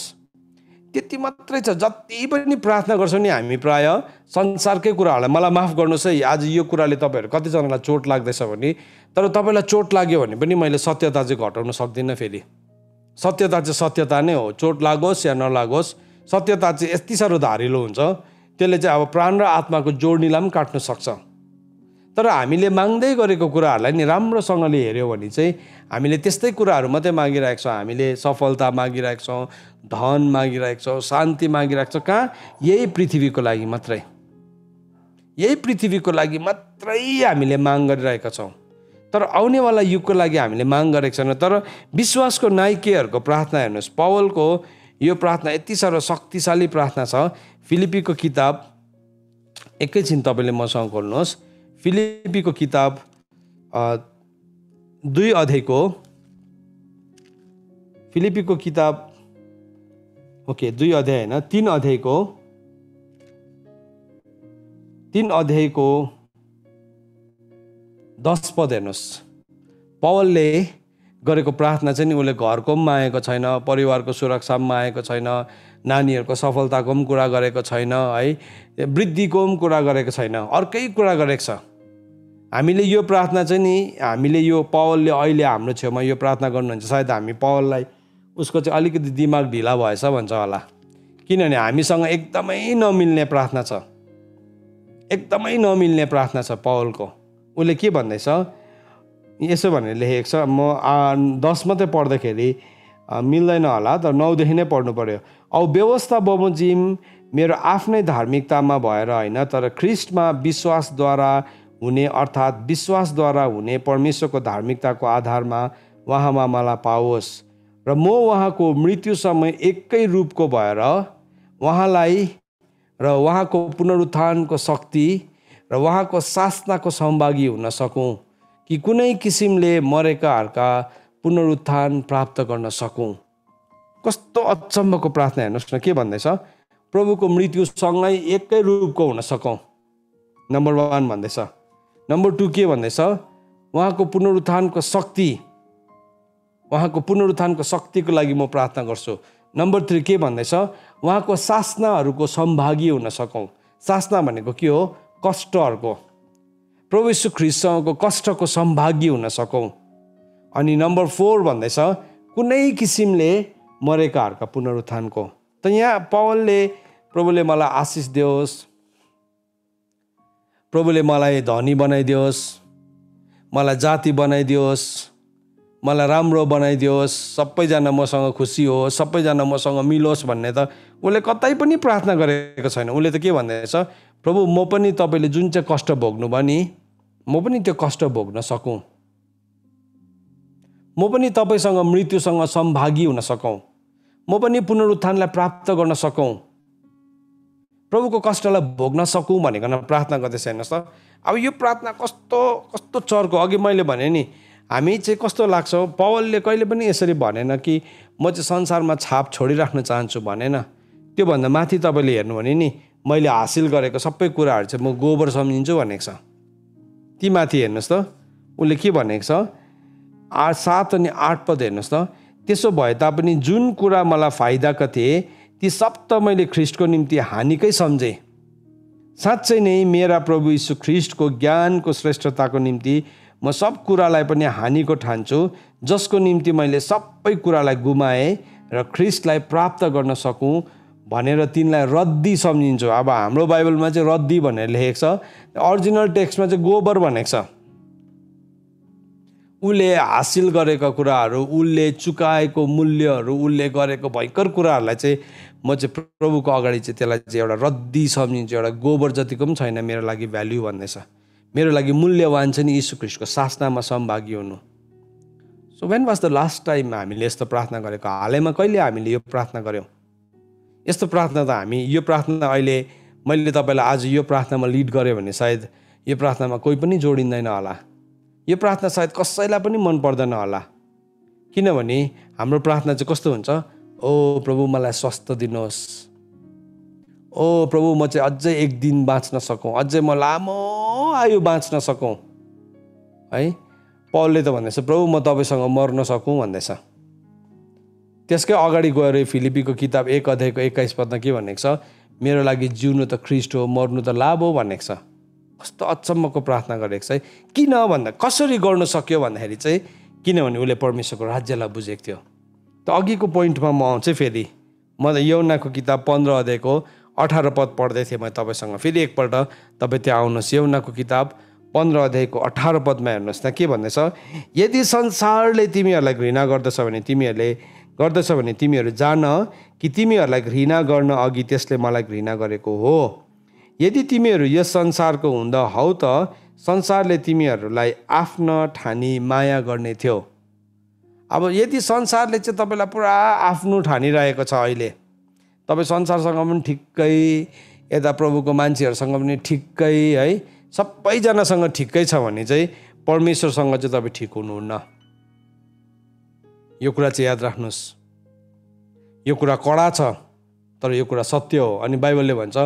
त्यति मात्रै छ। जति पनि प्रार्थना गर्छौँ नि हामी प्राय संसारकै कुराहरूलाई, मलाई माफ गर्नुहोस् है, आज यो कुराले तपाईँहरू कतिजनालाई चोट लाग्दैछ भने, तर तपाईँलाई चोट लाग्यो भने पनि मैले सत्यता चाहिँ घटाउन सक्दिनँ। फेरि सत्यता चाहिँ सत्यता नै हो, चोट लागोस् या नलागोस्। सत्यता चाहिँ यति साह्रो धारिलो हुन्छ, त्यसले चाहिँ अब प्राण र आत्माको जोड्नीलाई पनि काट्न सक्छ। तर हामीले माग्दै गरेको कुराहरूलाई नि राम्रोसँगले हेऱ्यौँ भने चाहिँ हामीले त्यस्तै कुराहरू मात्रै मागिरहेको छौँ। हामीले सफलता मागिरहेको छौँ, धन मागिरहेको छौँ, शान्ति मागिरहेको छौँ। कहाँ? यही पृथ्वीको लागि मात्रै, यही पृथ्वीको लागि मात्रै हामीले माग गरिरहेका छौँ। तर आउनेवाला युगको लागि हामीले माग गरेको छैन। तर विश्वासको नायकहरूको प्रार्थना हेर्नुहोस्, पौलको यो प्रार्थना यति साह्रो शक्तिशाली प्रार्थना छ। फिलिपीको किताब, एकैछिन तपाईँले मसँग खोल्नुहोस्, फिलिपीको किताब 2 अध्यायको, फिलिपीको किताब 2 अध्याय होइन, 3 अध्यायको 10 पद हेर्नुहोस्। पौलले गरेको प्रार्थना चाहिँ नि उसले घरको पनि मागेको छैन, परिवारको सुरक्षा पनि मागेको छैन, नानीहरूको सफलताको पनि कुरा गरेको छैन, है वृद्धिको पनि कुरा गरेको छैन, अर्कै कुरा गरेको छ। हामीले यो प्रार्थना चाहिँ नि, हामीले यो पौलले अहिले हाम्रो छेउमा यो प्रार्थना गर्नुहुन्छ, सायद हामी पौललाई उसको चाहिँ अलिकति दिमाग ढिला भएछ भन्छ होला, किनभने हामीसँग एकदमै नमिल्ने प्रार्थना छ, एकदमै नमिल्ने प्रार्थना छ पौलको। उसले के भन्दैछ यसो भनेर लेखेको छ, म 10 मात्रै पढ्दाखेरि मिल्दैन होला, तर 9 देखि नै पढ्नु पर्यो। औ व्यवस्था बमोजिम मेरो आफ्नै धार्मिकतामा भएर होइन, तर ख्रिस्टमा विश्वासद्वारा हुने, अर्थात् विश्वासद्वारा हुने परमेश्वरको धार्मिकताको आधारमा उहाँमा मलाई पाओस् र म उहाँको मृत्युसम्म एकै रूपको भएर उहाँलाई र उहाँको पुनरुत्थानको शक्ति र उहाँको शासनको सहभागी हुन सकूँ, कि कुनै किसिमले मरेकाहरूका पुनरुत्थान प्राप्त गर्न सकूँ। कस्तो अचम्मको प्रार्थना हेर्नुहोस् न, के भन्दैछ, प्रभुको मृत्युसँगै एकै रूपको हुन सकौँ, नम्बर 1 भन्दैछ। नम्बर 2 के भन्दैछ, उहाँको पुनरुत्थानको शक्ति, उहाँको पुनरुत्थानको शक्तिको लागि म प्रार्थना गर्छु। नम्बर 3 के भन्दैछ, उहाँको शासनाहरूको सहभागी हुन सकौँ। शासना भनेको के हो? कष्टहरूको, प्रभु यीशु ख्रीष्टसँगको कष्टको सहभागी हुन सकौँ। अनि नम्बर 4 भन्दैछ, कुनै किसिमले मरेकाहरूका पुनरुत्थानको। त यहाँ पौलले प्रभुले मलाई आशिष दियोस्, प्रभुले मलाई धनी बनाइदियोस्, मलाई जाति बनाइदियोस्, मलाई राम्रो बनाइदियोस्, सबैजना मसँग खुसी होस्, सबैजना मसँग मिलोस् भन्ने त उसले कतै पनि प्रार्थना गरेको छैन। उसले त के भन्दैछ, प्रभु म पनि तपाईँले जुन चाहिँ कष्ट भोग्नु भयो नि, म पनि त्यो कष्ट भोग्न सकौँ, म पनि तपाईँसँग मृत्युसँग सहभागी हुन सकौँ, म पनि पुनरुत्थानलाई प्राप्त गर्न सकौँ, प्रभुको कष्टलाई भोग्न सकौँ भनेकन प्रार्थना गर्दैछ। हेर्नुहोस् त, अब यो प्रार्थना कस्तो कस्तो चर्को। अघि मैले भने नि, हामी चाहिँ कस्तो लाग्छ, पौलले कहिले पनि यसरी भनेन कि म चाहिँ संसारमा छाप छोडिराख्न चाहन्छु भनेन। त्योभन्दा माथि तपाईँले हेर्नु भने नि, मैले हासिल गरेको सबै कुराहरू चाहिँ म गोबर सम्झिन्छु भनेको छ। ती माथि हेर्नुहोस् त, उसले के भनेको छ, 7 अनि 8 पद हेर्नुहोस् त। त्यसो भए तापनि जुन कुरा मलाई फाइदाका थिए ती सब त मैले ख्रिस्टको निम्ति हानिकै सम्झेँ। साँच्चै नै मेरा प्रभु यीशु ख्रिस्टको ज्ञानको श्रेष्ठताको निम्ति म सब कुरालाई पनि हानिको ठान्छु, जसको निम्ति मैले सबै कुरालाई गुमाएँ र ख्रिस्टलाई प्राप्त गर्न सकूँ भनेर तिनलाई रद्दी सम्झिन्छु। अब हाम्रो बाइबलमा चाहिँ रद्दी भनेर लेखेको छ, अरिजिनल टेक्स्टमा चाहिँ गोबर भनेको छ। उसले हासिल गरेका कुराहरू, उसले चुकाएको मूल्यहरू, उसले गरेको भयङ्कर कुराहरूलाई चाहिँ म चाहिँ प्रभुको अगाडि चाहिँ त्यसलाई चाहिँ एउटा रद्दी सम्झिन्छु, एउटा गोबर जतिको पनि छैन मेरो लागि भ्याल्यु भन्दैछ। मेरो लागि मूल्यवान चाहिँ नि यीशु ख्रीष्टको शासनामा सहभागी हुनु। So when was the last time हामीले यस्तो प्रार्थना गरेको? हालैमा कहिले हामीले यो प्रार्थना गऱ्यौँ? यस्तो प्रार्थना त हामी यो प्रार्थना अहिले मैले तपाईँलाई आज यो प्रार्थनामा लिड गरेँ भने सायद यो प्रार्थनामा कोही पनि जोडिँदैन होला। यो प्रार्थना सायद कसैलाई पनि मन पर्दैन होला। किनभने हाम्रो प्रार्थना चाहिँ कस्तो हुन्छ? ओ प्रभु मलाई स्वास्थ्य दिनुहोस्, ओ प्रभु म चाहिँ अझै एक दिन बाँच्न सकौँ, अझै म लामो आयु बाँच्न सकौँ है। पौलले त भन्दैछ प्रभु म तपाईँसँग मर्न सकौँ भन्दैछ। त्यसकै अगाडि गएर फिलिपीको किताब 1 अध्यायको 21 पदमा के भनेको छ? मेरो लागि जिउनु त ख्रीष्ट हो, मर्नु त लाभ हो भनेको छ। कस्तो अचम्मको प्रार्थना गरेको छ है। किन भन्दा कसरी गर्नु सक्यो भन्दाखेरि चाहिँ किनभने उसले परमेश्वरको राज्यलाई बुझेको थियो। त अघिको पोइन्टमा म आउँछु फेरि। म त यूहन्नाको किताब 15 अध्यायको 18 पद पढ्दै थिएँ म तपाईँसँग। फेरि एकपल्ट तपाईँ त्यहाँ आउनुहोस्। यूहन्नाको किताब 15 अध्यायको 18 पदमा हेर्नुहोस् त के भन्दैछ? यदि संसारले तिमीहरूलाई घृणा गर्दछ भने तिमीहरू जान कि तिमीहरूलाई घृणा गर्न अघि त्यसले मलाई घृणा गरेको हो। यदि तिमीहरू यस संसारको हुँदा हौ त संसारले तिमीहरूलाई आफ्नो ठानी माया गर्ने थियो। अब यदि संसारले चाहिँ तपाईँलाई पुरा आफ्नो ठानिरहेको छ, अहिले तपाईँ संसारसँग पनि ठिक्कै, यता प्रभुको मान्छेहरूसँग पनि ठिक्कै है, सबैजनासँग ठिक्कै छ भने चाहिँ परमेश्वरसँग चाहिँ तपाईँ ठिक हुनुहुन्न। यो कुरा चाहिँ याद राख्नुहोस्। यो कुरा कडा छ तर यो कुरा सत्य हो। अनि बाइबलले भन्छ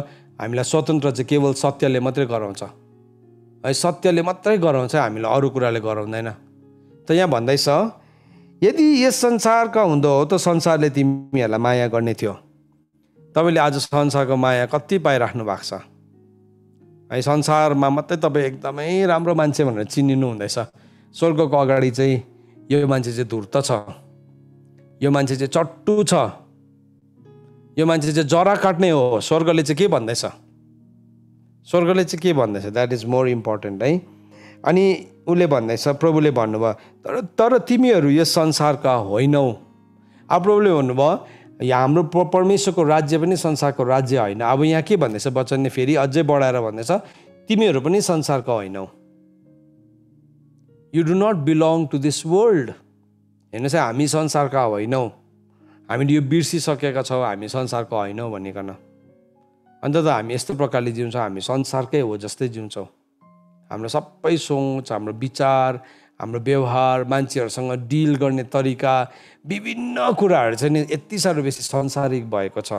हामीलाई स्वतन्त्र चाहिँ केवल सत्यले मात्रै गराउँछ है। सत्यले मात्रै गराउँछ, हामीलाई अरू कुराले गराउँदैन। त यहाँ भन्दैछ यदि यस संसारका हुँदो हो त संसारले तिमीहरूलाई माया गर्ने थियो। तपाईँले आज संसारको माया कति पाइराख्नु भएको छ है। संसारमा मात्रै तपाईँ एकदमै राम्रो मान्छे भनेर चिनिनु हुँदैछ। स्वर्गको अगाडि चाहिँ यो मान्छे चाहिँ धूर्त छ, यो मान्छे चाहिँ चट्टु छ, यो मान्छे चाहिँ जरा काट्ने हो। स्वर्गले चाहिँ के भन्दैछ? स्वर्गले चाहिँ के भन्दैछ? द्याट इज मोर इम्पोर्टेन्ट है। अनि उसले भन्दैछ, प्रभुले भन्नुभयो तर तिमीहरू यस संसारका होइनौ। अब प्रभुले भन्नुभयो हाम्रो परमेश्वरको राज्य पनि संसारको राज्य होइन। अब यहाँ के भन्दैछ वचनले फेरि अझै बढाएर भन्दैछ तिमीहरू पनि संसारका होइनौ। You do not belong to this world. हेर्नुहोस् है, हामी संसारका होइनौ। हामीले यो बिर्सिसकेका छौँ हामी संसारको होइनौँ भनिकन। अन्त त हामी यस्तो प्रकारले जिउँछौँ, हामी संसारकै हो जस्तै जिउँछौँ। हाम्रो सबै सोच, हाम्रो विचार, हाम्रो व्यवहार, मान्छेहरूसँग डिल गर्ने तरिका, विभिन्न कुराहरू चाहिँ नि यति साह्रो बेसी संसारिक भएको छ।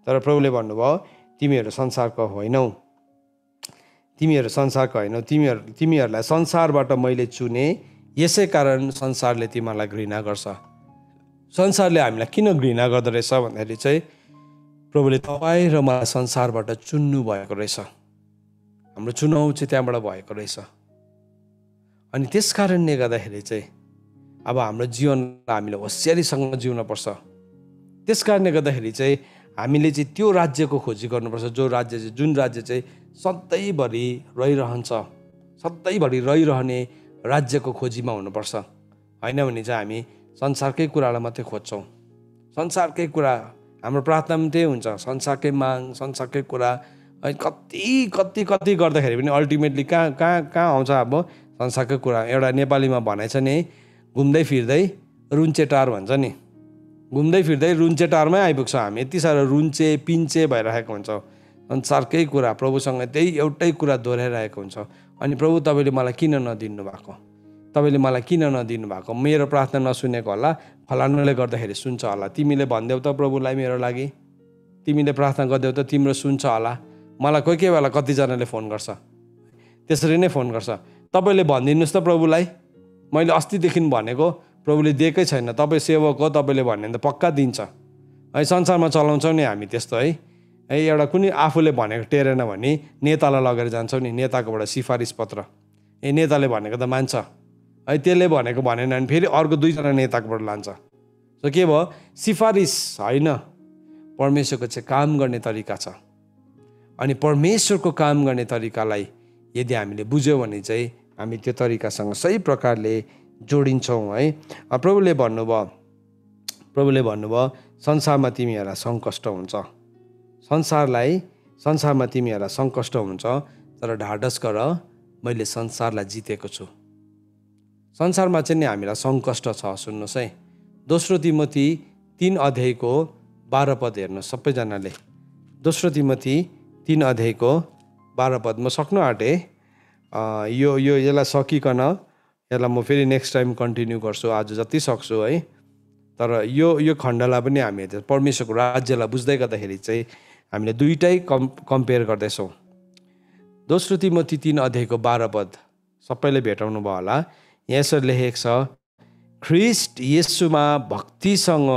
तर प्रभुले भन्नुभयो तिमीहरू संसारको होइनौ, तिमीहरू संसारको होइनौ, तिमीहरूलाई संसारबाट मैले चुने, यसै कारण संसारले तिमीहरूलाई घृणा गर्छ। संसारले हामीलाई किन घृणा गर्दो रहेछ भन्दाखेरि चाहिँ प्रभुले तपाईँ र मलाई संसारबाट चुन्नु भएको रहेछ। हाम्रो चुनाउ चाहिँ त्यहाँबाट भएको रहेछ। अनि त्यस कारणले गर्दाखेरि चाहिँ अब हाम्रो जीवनलाई हामीले होसियारीसँग जिउनुपर्छ। त्यस कारणले गर्दाखेरि चाहिँ हामीले चाहिँ त्यो राज्यको खोजी गर्नुपर्छ जुन राज्य चाहिँ सधैँभरि रहिरहन्छ, सधैँभरि रहिरहने राज्यको खोजीमा हुनुपर्छ। होइन भने चाहिँ हामी संसारकै कुरालाई मात्रै खोज्छौँ। संसारकै कुरा हाम्रो प्रार्थना पनि त्यही हुन्छ, संसारकै माग, संसारकै कुरा। कति कति कति गर्दाखेरि पनि अल्टिमेटली कहाँ आउँछ? अब संसारकै कुरा। एउटा नेपालीमा भनाइ छ नि, घुम्दै फिर्दै रुन्चेटार भन्छ नि। घुम्दै फिर्दै रुन्चेटारमै आइपुग्छ हामी। यति साह्रो रुन्चे पिन्चे भइरहेको हुन्छौँ। संसारकै कुरा, प्रभुसँग त्यही एउटै कुरा दोहोऱ्याइरहेको हुन्छ। अनि प्रभु तपाईँले मलाई किन नदिनु भएको? तपाईँले मलाई किन नदिनु भएको? मेरो प्रार्थना नसुनेको होला, फलानुले गर्दाखेरि सुन्छ होला। तिमीले भनिदेऊ त प्रभुलाई मेरो लागि, तिमीले प्रार्थना गरिदेऊ त तिम्रो सुन्छ होला। मलाई कोही कोही बेला कतिजनाले फोन गर्छ, त्यसरी नै फोन गर्छ। तपाईँले भनिदिनुहोस् त प्रभुलाई, मैले अस्तिदेखि भनेको प्रभुले दिएकै छैन। तपाईँ सेवक हो, तपाईँले भन्यो भने त पक्का दिन्छ है। संसारमा चलाउँछौँ नि हामी त्यस्तो है। एउटा कुनै आफूले भनेको टेरेन भने नेतालाई लगेर जान्छौँ नि, नेताकोबाट सिफारिस पत्र। नेताले भनेको त मान्छ है, त्यसले भनेको भनेन भने फेरि अर्को 2जना नेताकोबाट लान्छ। सो के भयो? सिफारिस होइन, परमेश्वरको चाहिँ काम गर्ने तरिका छ। अनि परमेश्वरको काम गर्ने तरिकालाई यदि हामीले बुझ्यौँ भने चाहिँ हामी त्यो तरिकासँग सही प्रकारले जोडिन्छौँ है। प्रभुले भन्नुभयो संसारमा तिमीहरूलाई सङ्कष्ट हुन्छ। संसारमा तिमीहरूलाई सङ्कष्ट हुन्छ, तर ढाडस गर, मैले संसारलाई जितेको छु। संसारमा चाहिँ नि हामीलाई सङ्कष्ट छ। सुन्नुहोस् है, दोस्रो तिमोथी 3 अध्यायको 12 पद हेर्नु सबैजनाले। दोस्रो तिमोथी 3 अध्यायको 12 पद। म सक्नु आँटे यसलाई सकिकन यसलाई म फेरि नेक्स्ट टाइम कन्टिन्यू गर्छु, आज जति सक्छु है। तर यो खण्डलाई पनि हामी परमेश्वरको राज्यलाई बुझ्दै गर्दाखेरि चाहिँ हामीले दुईटै कम्पेयर गर्दैछौँ। दोस्रो तिमोथी 3 अध्यायको 12 पद सबैले भेटाउनु भयो होला। यहाँ यसरी लेखेको छ, ख्रिस्ट येशूमा भक्तिसँग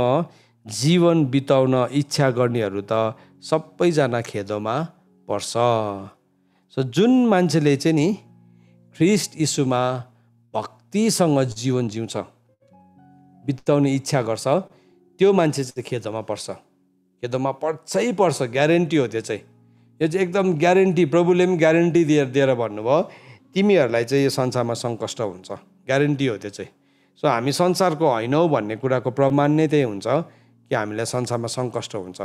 जीवन बिताउन इच्छा गर्नेहरू त सबैजना खेदोमा पर्छ। सो जुन मान्छेले चाहिँ नि ख्रिस्ट येशूमा भक्तिसँग जीवन जिउँछ, बिताउने इच्छा गर्छ, त्यो मान्छे चाहिँ खेदोमा पर्छ। खेदोमा पर्छै पर्छ, ग्यारेन्टी हो त्यो चाहिँ। यो चाहिँ एकदम ग्यारेन्टी, प्रभुले पनि ग्यारेन्टी दिएर भन्नुभयो तिमीहरूलाई चाहिँ यो संसारमा सङ्कष्ट हुन्छ, ग्यारेन्टी हो त्यो चाहिँ। सो हामी संसारको होइनौ भन्ने कुराको प्रमाण नै त्यही हुन्छ कि हामीलाई संसारमा सङ्कष्ट हुन्छ।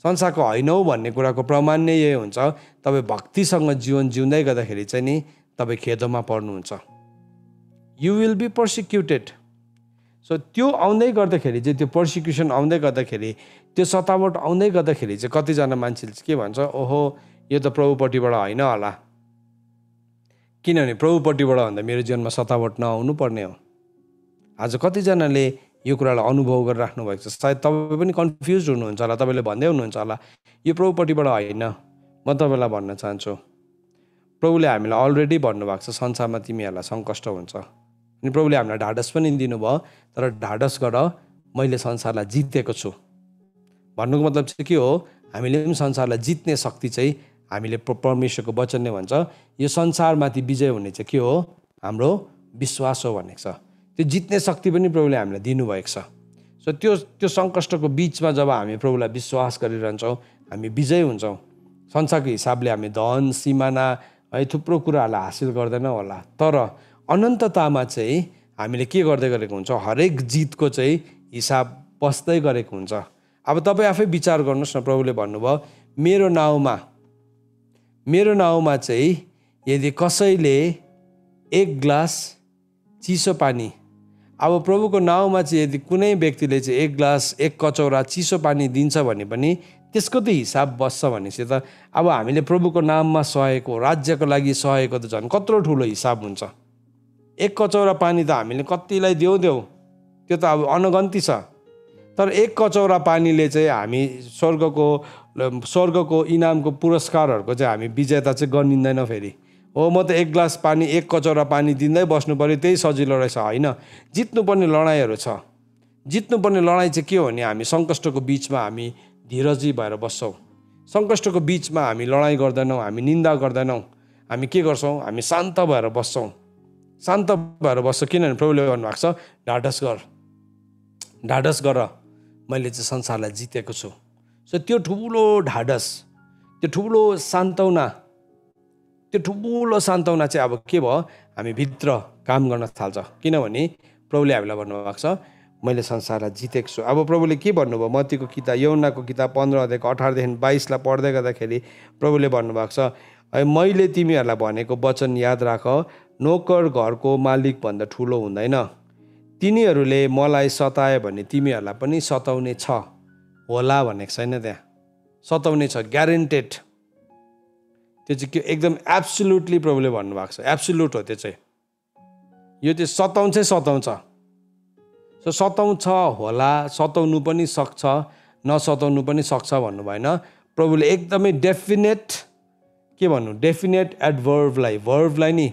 संसारको होइनौ भन्ने कुराको प्रमाण नै यही हुन्छ, तपाईँ भक्तिसँग जीवन जिउँदै गर्दाखेरि चाहिँ नि तपाईँ खेदोमा पर्नुहुन्छ। You will be persecuted. So त्यो आउँदै गर्दाखेरि चाहिँ, त्यो पर्सिक्युसन आउँदै गर्दाखेरि, त्यो सतावट आउँदै गर्दाखेरि चाहिँ कतिजना मान्छेले चाहिँ के भन्छ, ओहो यो त प्रभुपट्टिबाट होइन होला। किनभने प्रभुपट्टिबाट भन्दा मेरो जीवनमा सतावट नआउनु पर्ने हो। आज कतिजनाले यो कुरालाई अनुभव गरिराख्नु भएको छ। सायद तपाईँ पनि कन्फ्युज हुनुहुन्छ होला, तपाईँले भन्दै हुनुहुन्छ होला यो प्रभुपट्टिबाट होइन। म तपाईँलाई भन्न चाहन्छु, प्रभुले हामीलाई अलरेडी भन्नुभएको छ संसारमा तिमीहरूलाई सङ्कष्ट हुन्छ। अनि प्रभुले हामीलाई ढाडस पनि दिनुभयो, तर ढाडस गर मैले संसारलाई जितेको छु भन्नुको मतलब चाहिँ के हो, हामीले पनि संसारलाई जित्ने शक्ति चाहिँ हामीले परमेश्वरको वचनले भन्छ यो संसारमाथि विजय हुने चाहिँ के हो, हाम्रो विश्वास हो भनेको छ। त्यो जित्ने शक्ति पनि प्रभुले हामीलाई दिनुभएको छ। सो त्यो सङ्कष्टको बिचमा जब हामी प्रभुलाई विश्वास गरिरहन्छौँ हामी विजय हुन्छौँ। संसारको हिसाबले हामी धन सिमाना है थुप्रो कुराहरूलाई हासिल गर्दैनौँ होला, तर अनन्ततामा चाहिँ हामीले के गर्दै गरेको हुन्छौँ, हरेक जितको चाहिँ हिसाब बस्दै गरेको हुन्छ। अब तपाईँ आफै विचार गर्नुहोस् न, प्रभुले भन्नुभयो मेरो नाउँमा चाहिँ यदि कसैले 1 ग्लास चिसो पानी, अब प्रभुको नाउँमा चाहिँ यदि कुनै व्यक्तिले चाहिँ 1 कचौरा चिसो पानी दिन्छ भने पनि त्यसको त हिसाब बस्छ भनेपछि त अब हामीले प्रभुको नाममा सहेको, राज्यको लागि सहेको त झन् कत्रो ठुलो हिसाब हुन्छ। 1 कचौरा पानी त हामीले कतिलाई देऊ त्यो त अब अनगन्ती छ। तर 1 कचौरा पानीले चाहिँ हामी स्वर्गको इनामको पुरस्कारहरूको चाहिँ हामी विजेता चाहिँ गनिँदैन। फेरि हो म त 1 ग्लास पानी 1 कचौरा पानी दिँदै बस्नु पऱ्यो त्यही सजिलो रहेछ, होइन। जित्नुपर्ने लडाइँहरू छ। जित्नुपर्ने लडाइँ चाहिँ के हो भने हामी सङ्कष्टको बिचमा हामी धीरजी भएर बस्छौँ। सङ्कष्टको बिचमा हामी लडाइँ गर्दैनौँ, हामी निन्दा गर्दैनौँ, हामी के गर्छौँ, हामी शान्त भएर बस्छौँ। शान्त भएर बस्छ किनभने प्रभुले भन्नुभएको छ ढाडस गर मैले चाहिँ संसारलाई जितेको छु। सो त्यो ठुलो ढाडस, त्यो ठुलो सान्तवना चाहिँ अब के भयो, हामी भित्र काम गर्न थाल्छ। किनभने प्रभुले हामीलाई भन्नुभएको छ मैले संसारलाई जितेको छु। अब प्रभुले के भन्नुभयो, मत्तीको किताब यूहन्नाको किताब 15 अध्यायको 18 देखि 22 पढ्दै गर्दाखेरि प्रभुले भन्नुभएको छ मैले तिमीहरूलाई भनेको वचन याद राख, नोकर घरको मालिक भन्दा ठुलो हुँदैन। तिनीहरूले मलाई सताए भने तिमीहरूलाई पनि सताउने छ होला भनेको छैन, त्यहाँ सताउने छ, ग्यारेन्टेड। त्यो चाहिँ के एकदम एब्सोल्युटली प्रभुले भन्नुभएको छ, एब्सोल्युट हो त्यो चाहिँ। यो चाहिँ सताउँछ। सो सताउँछ होला, सताउनु पनि सक्छ, नसताउनु पनि सक्छ भन्नु भएन। प्रभुले एकदमै डेफिनेट वर्बलाई नि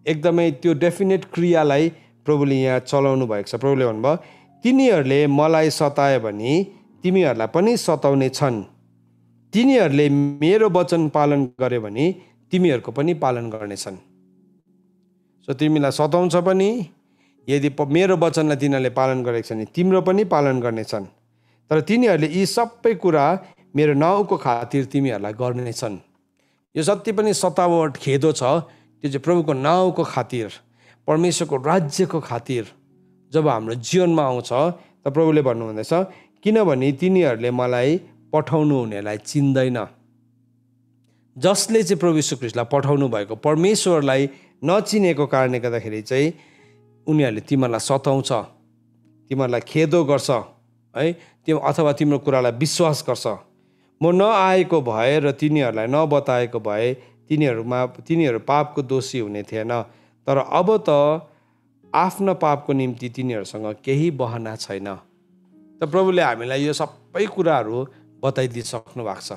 एकदमै त्यो डेफिनेट क्रियालाई प्रभुले यहाँ चलाउनु भएको छ। प्रभुले भन्नुभयो तिनीहरूले मलाई सताए भने तिमीहरूलाई पनि सताउने छन्, तिनीहरूले मेरो वचन पालन गरे भने तिमीहरूको पनि पालन गर्नेछन्। सो तिमीलाई सताउँछ पनि, यदि मेरो वचनलाई तिनीहरूले पालन गरेको छ भने तिम्रो पनि पालन गर्नेछन्। तर तिनीहरूले यी सबै कुरा मेरो नाउँको खातिर तिमीहरूलाई गर्नेछन्। यो जति पनि सतावट खेदो छ त्यो चाहिँ प्रभुको नाउँको खातिर, परमेश्वरको राज्यको खातिर जब हाम्रो जीवनमा आउँछ त प्रभुले भन्नुहुँदैछ किनभने तिनीहरूले मलाई पठाउनु हुनेलाई चिन्दैन। जसले चाहिँ प्रभु यीशु ख्रीष्टलाई पठाउनु भएको परमेश्वरलाई नचिनेको कारणले गर्दाखेरि चाहिँ उनीहरूले तिमीहरूलाई सताउँछ, तिमीहरूलाई खेदो गर्छ है, अथवा तिम्रो कुरालाई विश्वास गर्छ। म नआएको भए र तिनीहरूलाई नबताएको भए तिनीहरू पापको दोषी हुने थिएन, तर अब त आफ्नो पापको निम्ति तिनीहरूसँग केही बहाना छैन। त प्रभुले हामीलाई यो सबै कुराहरू बताइदिइसक्नु भएको छ।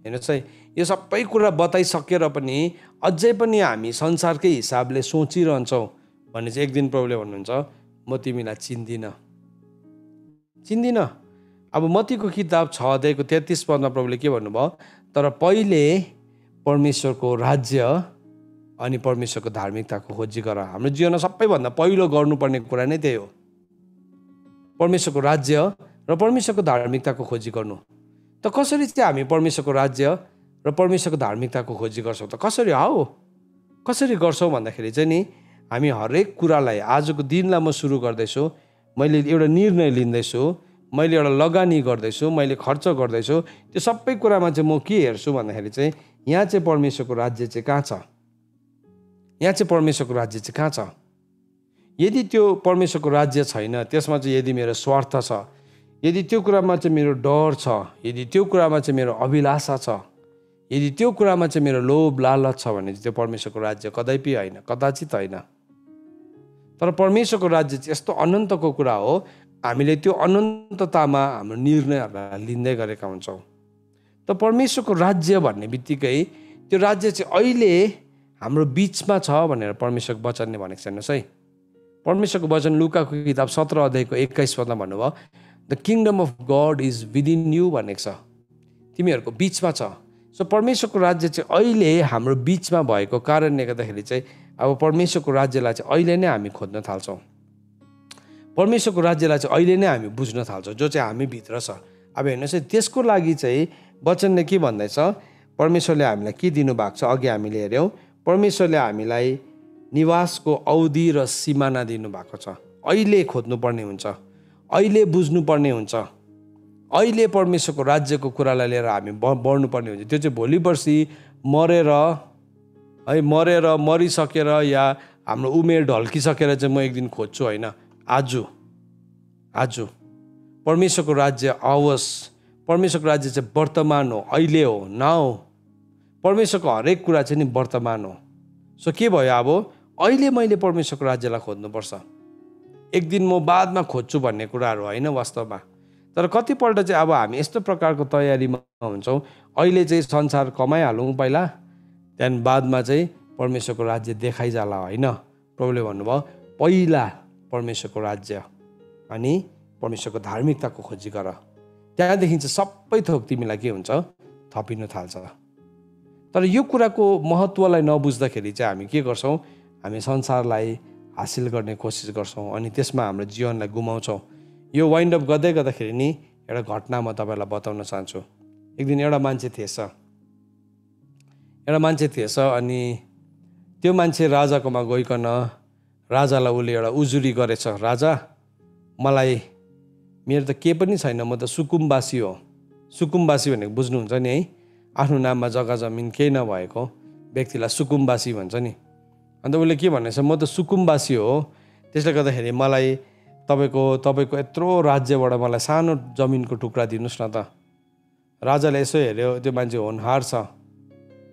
हेर्नुहोस् है, यो सबै कुरा बताइसकेर पनि अझै पनि हामी संसारकै हिसाबले सोचिरहन्छौँ भने चाहिँ एक दिन प्रभुले भन्नुहुन्छ, म तिमीलाई चिन्दिनँ। अब मत्तीको किताब 6 अध्यायको 33 पदमा प्रभुले के भन्नुभयो, तर पहिले परमेश्वरको राज्य अनि परमेश्वरको धार्मिकताको खोजी गर। हाम्रो जीवनमा सबैभन्दा पहिलो गर्नुपर्ने कुरा नै त्यही हो, परमेश्वरको राज्य र परमेश्वरको धार्मिकताको खोजी गर्नु। त कसरी चाहिँ हामी परमेश्वरको राज्य र परमेश्वरको धार्मिकताको खोजी गर्छौँ त? कसरी गर्छौँ भन्दाखेरि चाहिँ नि, हामी हरेक कुरालाई, आजको दिनलाई म सुरु गर्दैछु, मैले एउटा निर्णय लिँदैछु, मैले एउटा लगानी गर्दैछु, मैले खर्च गर्दैछु, त्यो सबै कुरामा चाहिँ म के हेर्छु भन्दाखेरि चाहिँ यहाँ चाहिँ परमेश्वरको राज्य चाहिँ कहाँ छ, यहाँ चाहिँ परमेश्वरको राज्य चाहिँ कहाँ छ। यदि त्यो परमेश्वरको राज्य छैन, त्यसमा चाहिँ यदि मेरो स्वार्थ छ, यदि त्यो कुरामा चाहिँ मेरो डर छ, यदि त्यो कुरामा चाहिँ मेरो अभिलाषा छ, यदि त्यो कुरामा चाहिँ मेरो लोभ लालच छ भने चाहिँ त्यो परमेश्वरको राज्य कदापि होइन, कदाचित होइन। तर परमेश्वरको राज्य चाहिँ यस्तो अनन्तको कुरा हो, हामीले त्यो अनन्ततामा हाम्रो निर्णयहरूलाई लिँदै गरेका हुन्छौँ। त परमेश्वरको राज्य भन्ने बित्तिकै त्यो राज्य चाहिँ अहिले हाम्रो बिचमा छ भनेर परमेश्वरको वचनले भनेको छ। हेर्नुहोस् है, परमेश्वरको वचन लुकाको किताब 17 अध्यायको 21 पदमा भन्नुभयो, the kingdom of God is within you भनेको छ, तिमीहरूको बिचमा छ। सो परमेश्वरको राज्य चाहिँ अहिले हाम्रो बिचमा भएको कारणले गर्दाखेरि चाहिँ अब परमेश्वरको राज्यलाई चाहिँ अहिले नै हामी खोज्न थाल्छौँ, परमेश्वरको राज्यलाई चाहिँ अहिले नै हामी बुझ्न थाल्छौँ, जो चाहिँ हामी भित्र छ। अब हेर्नुहोस् है, त्यसको लागि चाहिँ वचनले के भन्दैछ, परमेश्वरले हामीलाई के दिनुभएको छ, अघि हामीले हेऱ्यौँ, परमेश्वरले हामीलाई निवासको अवधि र सिमाना दिनुभएको छ। अहिले खोज्नुपर्ने हुन्छ, अहिले बुझ्नुपर्ने हुन्छ, अहिले परमेश्वरको राज्यको कुरालाई लिएर हामी बढ्नुपर्ने हुन्छ। त्यो चाहिँ भोलि पर्सि मरिसकेर या हाम्रो उमेर ढल्किसकेर चाहिँ म एक दिन खोज्छु होइन, आज परमेश्वरको राज्य आओस्। परमेश्वरको राज्य चाहिँ वर्तमान हो, अहिले हो, नाउ। परमेश्वरको हरेक कुरा चाहिँ नि वर्तमान हो। सो के भयो, अब अहिले मैले परमेश्वरको राज्यलाई खोज्नुपर्छ। एक दिन म बादमा खोज्छु भन्ने कुराहरू होइन वास्तवमा। तर कतिपल्ट चाहिँ अब हामी यस्तो प्रकारको तयारीमा हुन्छौँ, अहिले चाहिँ संसार कमाइहालौँ पहिला, त्यहाँदेखि बादमा चाहिँ परमेश्वरको राज्य देखाइजाला होइन। प्रभुले भन्नुभयो पहिला परमेश्वरको राज्य अनि परमेश्वरको धार्मिकताको खोजी गर, त्यहाँदेखि चाहिँ सबै थोक तिमीलाई के हुन्छ, थपिनु थाल्छ। तर यो कुराको महत्त्वलाई नबुझ्दाखेरि चाहिँ हामी के गर्छौँ, हामी संसारलाई हासिल गर्ने कोसिस गर्छौँ अनि त्यसमा हाम्रो जीवनलाई गुमाउँछौँ। यो वाइन्ड अप गर्दै गर्दाखेरि नि एउटा घटना म तपाईँलाई बताउन चाहन्छु। एक दिन एउटा मान्छे थिएछ अनि त्यो मान्छे राजाकोमा गइकन राजालाई उसले एउटा उजुरी गरेछ, राजा मलाई मेरो त केही पनि छैन, म त सुकुम्बासी हो। सुकुम्बासी भनेको बुझ्नुहुन्छ नि है, आफ्नो नाममा जग्गा जमिन केही नभएको व्यक्तिलाई सुकुम्बासी भन्छ नि। अन्त उसले के भनेछ, म त सुकुम्बासी हो, त्यसले गर्दाखेरि मलाई तपाईँको यत्रो राज्यबाट मलाई सानो जमिनको टुक्रा दिनुहोस् न त। राजाले यसो हेऱ्यो, त्यो मान्छे होनहार छ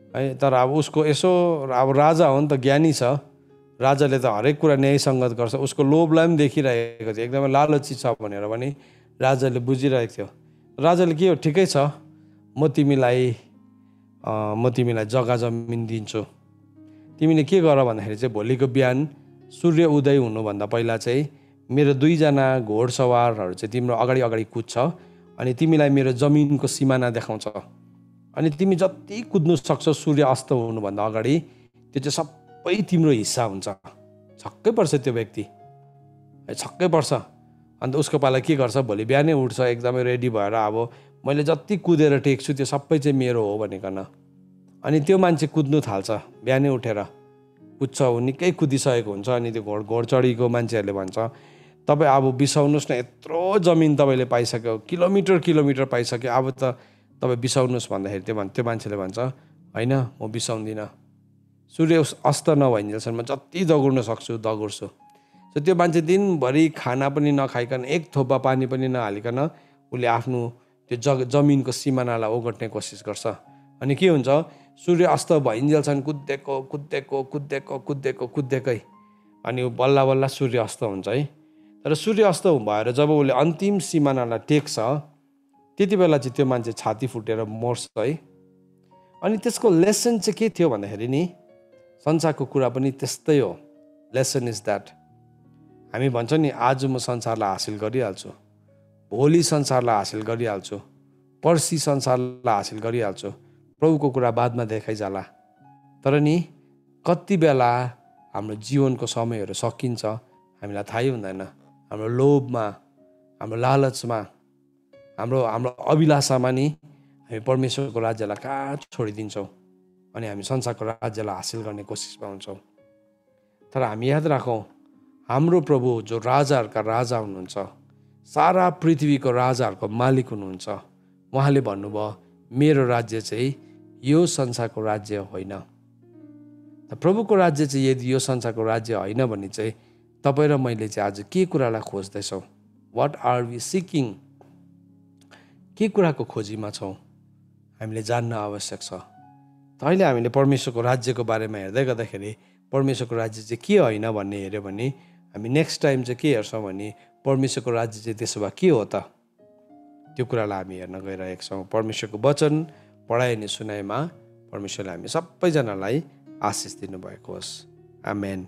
है, तर अब उसको यसो अब राजा हो नि त, ज्ञानी छ, राजाले त हरेक कुरा न्यायसङ्गत गर्छ, उसको लोभलाई पनि देखिरहेको थियो, एकदमै लालची छ भनेर पनि राजाले बुझिरहेको थियो। राजाले के हो, ठिकै छ, म तिमीलाई जग्गा जमिन दिन्छु, तिमीले के गर भन्दाखेरि चाहिँ भोलिको बिहान सूर्य उदय हुनुभन्दा पहिला चाहिँ मेरो 2 जना घोडसवारहरू चाहिँ तिम्रो अगाडि कुद्छ अनि तिमीलाई मेरो जमिनको सिमाना देखाउँछ अनि तिमी जति कुद्नु सक्छौ सूर्य अस्त हुनुभन्दा अगाडि, त्यो चाहिँ सबै तिम्रो हिस्सा हुन्छ। छक्कै पर्छ त्यो व्यक्ति, छक्कै पर्छ। अन्त उसको पाला के गर्छ, भोलि बिहानै उठ्छ एकदमै रेडी भएर, अब मैले जति कुदेर टेक्छु त्यो सबै चाहिँ मेरो हो भनिकन। अनि त्यो मान्छे कुद्नु थाल्छ, बिहानै उठेर कुद्छ, ऊ निकै कुदिसकेको हुन्छ। अनि त्यो घोडचढीको मान्छेहरूले भन्छ, तपाईँ अब बिसाउनुहोस् न, यत्रो जमिन तपाईँले पाइसक्यो, किलोमिटर पाइसक्यो, अब त तपाईँ बिसाउनुहोस् भन्दाखेरि त्यो मान्छेले भन्छ, होइन म बिसाउँदिनँ, सूर्य अस्त नभइन्जेलसम्म जति दगुर्न सक्छु दगुर्छु। सो त्यो मान्छे दिनभरि खाना पनि नखाइकन एक थोपा पानी पनि नहालिकन उसले आफ्नो त्यो जमिनको सिमानालाई ओगट्ने कोसिस गर्छ। अनि के हुन्छ, सूर्य अस्त भइन्जेलसम्म कुद्देकै अनि बल्ल बल्ल सूर्य अस्त हुन्छ है। तर सूर्य अस्त भएर जब उसले अन्तिम सिमानालाई टेक्छ त्यति बेला चाहिँ त्यो मान्छे छाती फुटेर मर्छ है। अनि त्यसको लेसन चाहिँ के थियो भन्दाखेरि नि, संसारको कुरा पनि त्यस्तै हो। लेसन इज द्याट, हामी भन्छौँ नि आज म संसारलाई हासिल गरिहाल्छु, भोलि संसारलाई हासिल गरिहाल्छु, पर्सि संसारलाई हासिल गरिहाल्छु, प्रभुको कुरा बादमा देखाइजाला। तर नि कति बेला हाम्रो जीवनको समयहरू सकिन्छ हामीलाई थाहै हुँदैन। हाम्रो लोभमा, हाम्रो लालचमा, हाम्रो अभिलाषामा नि हामी परमेश्वरको राज्यलाई कहाँ छोडिदिन्छौँ अनि हामी संसारको राज्यलाई हासिल गर्ने कोसिसमा हुन्छौँ। तर हामी याद राखौँ, हाम्रो प्रभु जो राजाहरूका राजा हुनुहुन्छ, सारा पृथ्वीको राजाहरूको मालिक हुनुहुन्छ, उहाँले भन्नुभयो मेरो राज्य चाहिँ यो संसारको राज्य होइन। प्रभुको राज्य चाहिँ यदि यो संसारको राज्य होइन भने चाहिँ तपाईँ र मैले चाहिँ आज के कुरालाई खोज्दैछौँ? What are we seeking? के कुराको खोजीमा छौँ हामीले जान्न आवश्यक छ। त अहिले हामीले परमेश्वरको राज्यको बारेमा हेर्दै गर्दाखेरि परमेश्वरको राज्य चाहिँ के होइन भन्ने हेऱ्यो भने हामी नेक्स्ट टाइम चाहिँ के हेर्छौँ भने परमेश्वरको राज्य चाहिँ त्यसो भए के हो त, त्यो कुरालाई हामी हेर्न गइरहेका छौँ। परमेश्वरको वचन पढाइ अनि सुनाइमा परमेश्वरले हामी सबैजनालाई आशिष दिनुभएको होस्। आमेन।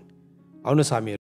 आउनुहोस् हामी